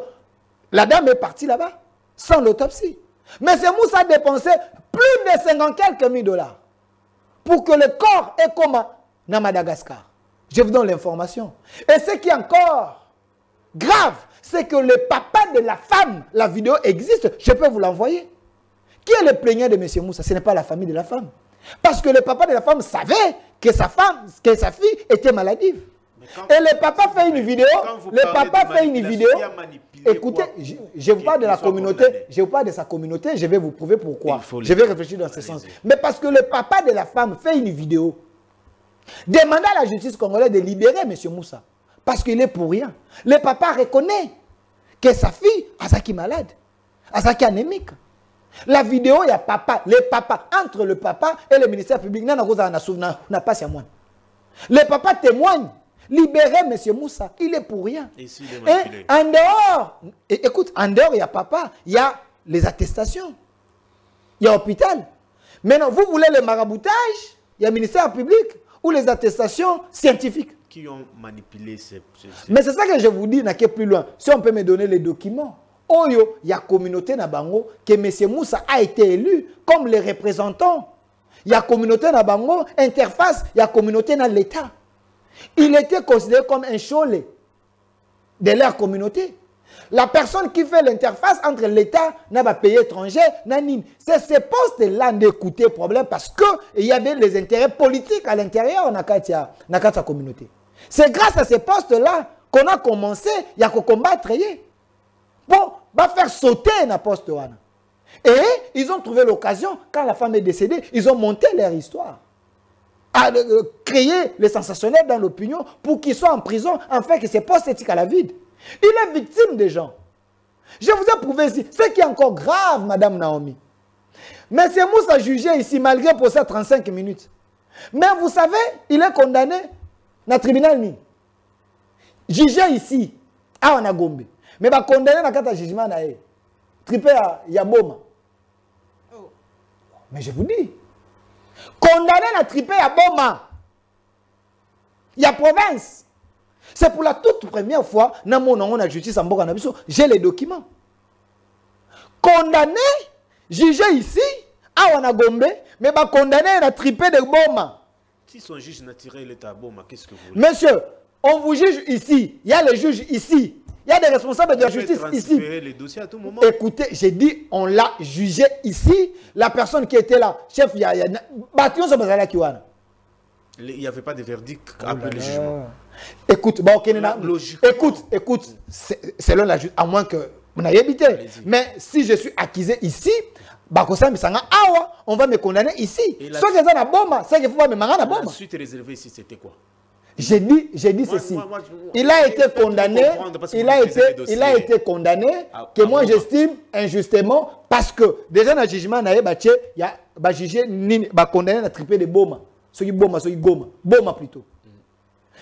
la dame est partie là-bas sans l'autopsie. Mais c'est Moussa a dépensé plus de 50 quelques mille dollars pour que le corps est comme à Madagascar. Je vous donne l'information. Et ce qui est encore grave, c'est que le papa de la femme, la vidéo existe, je peux vous l'envoyer. Qui est le plaignant de M. Moussa? Ce n'est pas la famille de la femme. Parce que le papa de la femme savait que sa femme, que sa fille était maladive. Et le papa fait une vidéo. Le papa fait une vidéo. Écoutez, je vous parle de la communauté. Je vous parle de sa communauté. Je vais vous prouver pourquoi. Je vais réfléchir dans ce sens. Mais parce que le papa de la femme fait une vidéo. Demandant à la justice congolaise de libérer M. Moussa. Parce qu'il est pour rien. Le papa reconnaît que sa fille est malade. Est anémique. La vidéo, il y a papa, les papas, entre le papa et le ministère public, n'a pas si à moi. Le papa témoigne, libérer M. Moussa, il est pour rien. Et en dehors, écoute, en dehors, il y a papa, il y a les attestations, il y a l'hôpital. Maintenant, vous voulez le maraboutage, il y a le ministère public ou les attestations scientifiques. Qui ont manipulé ces... Mais c'est ça que je vous dis, n'a qu'à plus loin. Si on peut me donner les documents. Oyo, il y a communauté na bango que M. Moussa a été élu comme les représentants. Il y a communauté na bango, interface, il y a communauté na l'État. Il était considéré comme un cholé de leur communauté. La personne qui fait l'interface entre l'État et le pays étranger, c'est ces postes-là d'écouter problème parce qu'il y avait les intérêts politiques à l'intérieur de la communauté. C'est grâce à ces postes-là qu'on a commencé à combattre. Bon, va faire sauter na poste wana. Et ils ont trouvé l'occasion, quand la femme est décédée, ils ont monté leur histoire. À créer les sensationnels dans l'opinion pour qu'ils soient en prison, afin que ces postes éthiques à la vide. Il est victime des gens. Je vous ai prouvé ici. Ce qui est encore grave, Madame Naomi. Mais c'est Moussa jugé ici, malgré pour ça 35 minutes. Mais vous savez, il est condamné dans le tribunal. Jugé ici, à Wanagombe. Mais va condamner dans le jugement naé. Tripé à Yaboma. Oh. Mais je vous dis. Condamné à tripé à Boma. Il y a province. C'est pour la toute première fois, dans mon la justice en Boka Nabiso, j'ai les documents. Condamné, jugé ici, à Wanagombe, mais va condamné à tripé de Boma. Si son juge n'a tiré l'état à Boma, qu'est-ce que vous voulez? Monsieur, on vous juge ici. Il y a les juges ici. Il y a des responsables de la justice ici. Les dossiers à tout moment. Écoutez, j'ai dit, on l'a jugé ici. La personne qui était là, chef, il y a il n'y avait pas de verdict après le jugement. Écoute, bon, écoute, selon la justice, à moins que vous n'ayez habité. Mais si je suis accusé ici, on va me condamner ici. La suite réservée ici, c'était quoi? J'ai dit ceci. Il a été condamné. Il a été condamné que moi j'estime injustement parce que déjà dans le jugement, il y a jugé condamné à triper de Boma. Boma plutôt.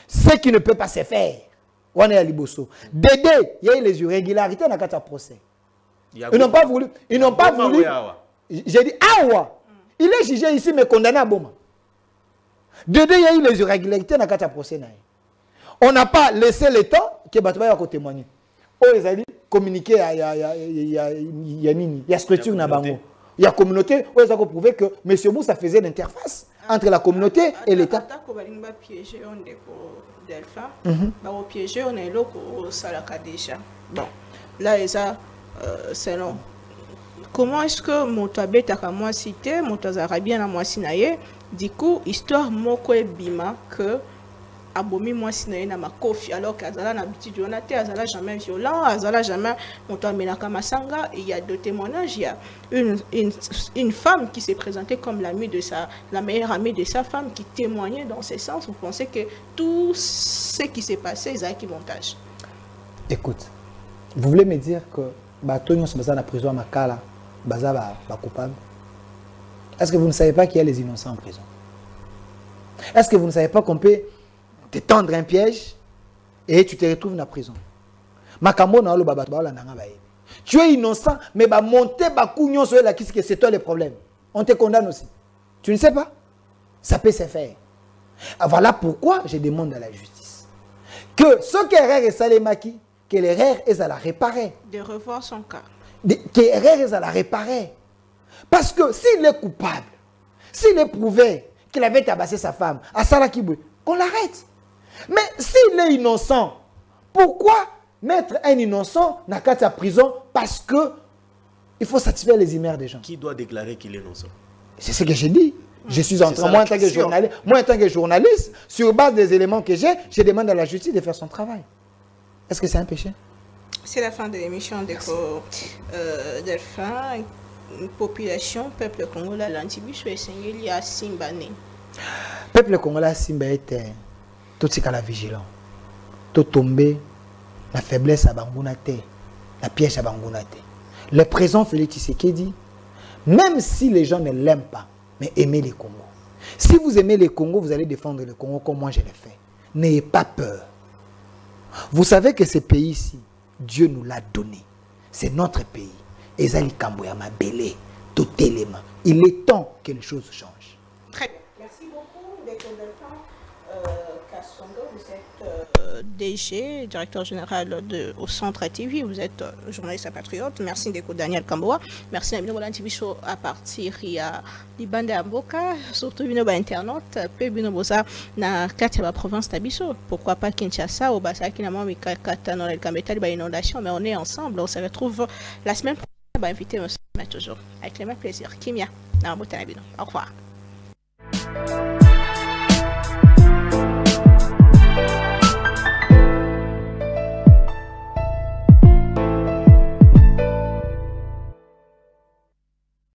Ce qui ne peut pas se faire. On est à Liboso. Dédé, il y a eu les irrégularités dans le procès. Ils n'ont pas voulu. Ils n'ont pas voulu. J'ai dit, Awa. Il est jugé ici, mais condamné à Boma. Dédé, il y a eu les irrégularités dans le procès. On n'a pas laissé le temps que Batouba va témoigner. Oh, ils ont dit, communiquer, il y a structure dans Bango. Il y a communauté, où ils ont prouvé que M. Boussa faisait l'interface entre la communauté et l'État. Piégé, on est là au Salaka déjà. Bon, là, selon. Comment est-ce que Motabe Takamwa cité, Motazarabien à moi sinaye, du coup, histoire moko bima que abomi moi sinaye na makofi, alors qu'Azala n'a habitude, on a été Azala jamais violent, Azala jamais Motamena Masanga, il y a deux témoignages, il y a une femme qui s'est présentée comme l'amie de la meilleure amie de sa femme qui témoignait dans ce sens. Vous pensez que tout ce qui s'est passé, ils ont qui montage? Écoute, vous voulez me dire que Batonio se dans la prison à Makala, Baza va coupable? Est-ce que vous ne savez pas qu'il y a les innocents en prison? Est-ce que vous ne savez pas qu'on peut te tendre un piège et tu te retrouves dans la prison? Tu es innocent, mais monter c'est toi le problème. On te condamne aussi. Tu ne sais pas? Ça peut se faire. Voilà pourquoi je demande à la justice que ce qui est Salemaki, que l'erreur est à la réparer. De revoir son cas. Que l'erreur est à la réparer. Parce que s'il est coupable, s'il est prouvé qu'il avait tabassé sa femme, à Salakibou, qu'on l'arrête. Mais s'il est innocent, pourquoi mettre un innocent dans la prison? Parce que il faut satisfaire les humeurs des gens. Qui doit déclarer qu'il est innocent? C'est ce que j'ai dit. Je suis en train, moi en tant que journaliste, sur base des éléments que j'ai, je demande à la justice de faire son travail. Est-ce que c'est un péché? C'est la fin de l'émission de Delphin. Population, peuple congolais, l'antibus, il y a Simbane. Peuple congolais, Simba était tout ce qu'il a vigilant. Tout tombé, la faiblesse à Bangounate, la piège à Bangounate. Le présent Félix Tshisekedi, même si les gens ne l'aiment pas, mais aimez les Congos. Si vous aimez les Congos, vous allez défendre le Congo comme moi je l'ai fait. N'ayez pas peur. Vous savez que ce pays-ci, Dieu nous l'a donné. C'est notre pays. Ezali Kamboyama Belé, tout élément. Il est temps que les choses changent. Très bien. Merci beaucoup, Kassondo. Vous êtes DG, directeur général au Centre TV. Vous êtes journaliste patriote. Merci Ndeko Daniel Kamboa. Merci à Binobola TV Show à partir il y a Libande Amboka, surtout Binoba internaute, peu Binobosa na la province Tabiso. Pourquoi pas Kinshasa ou Basaki na Mami Katano El Kametali ba inondation, mais on est ensemble. On se retrouve la semaine prochaine. Invité me toujours avec le même plaisir. Kimia, au revoir.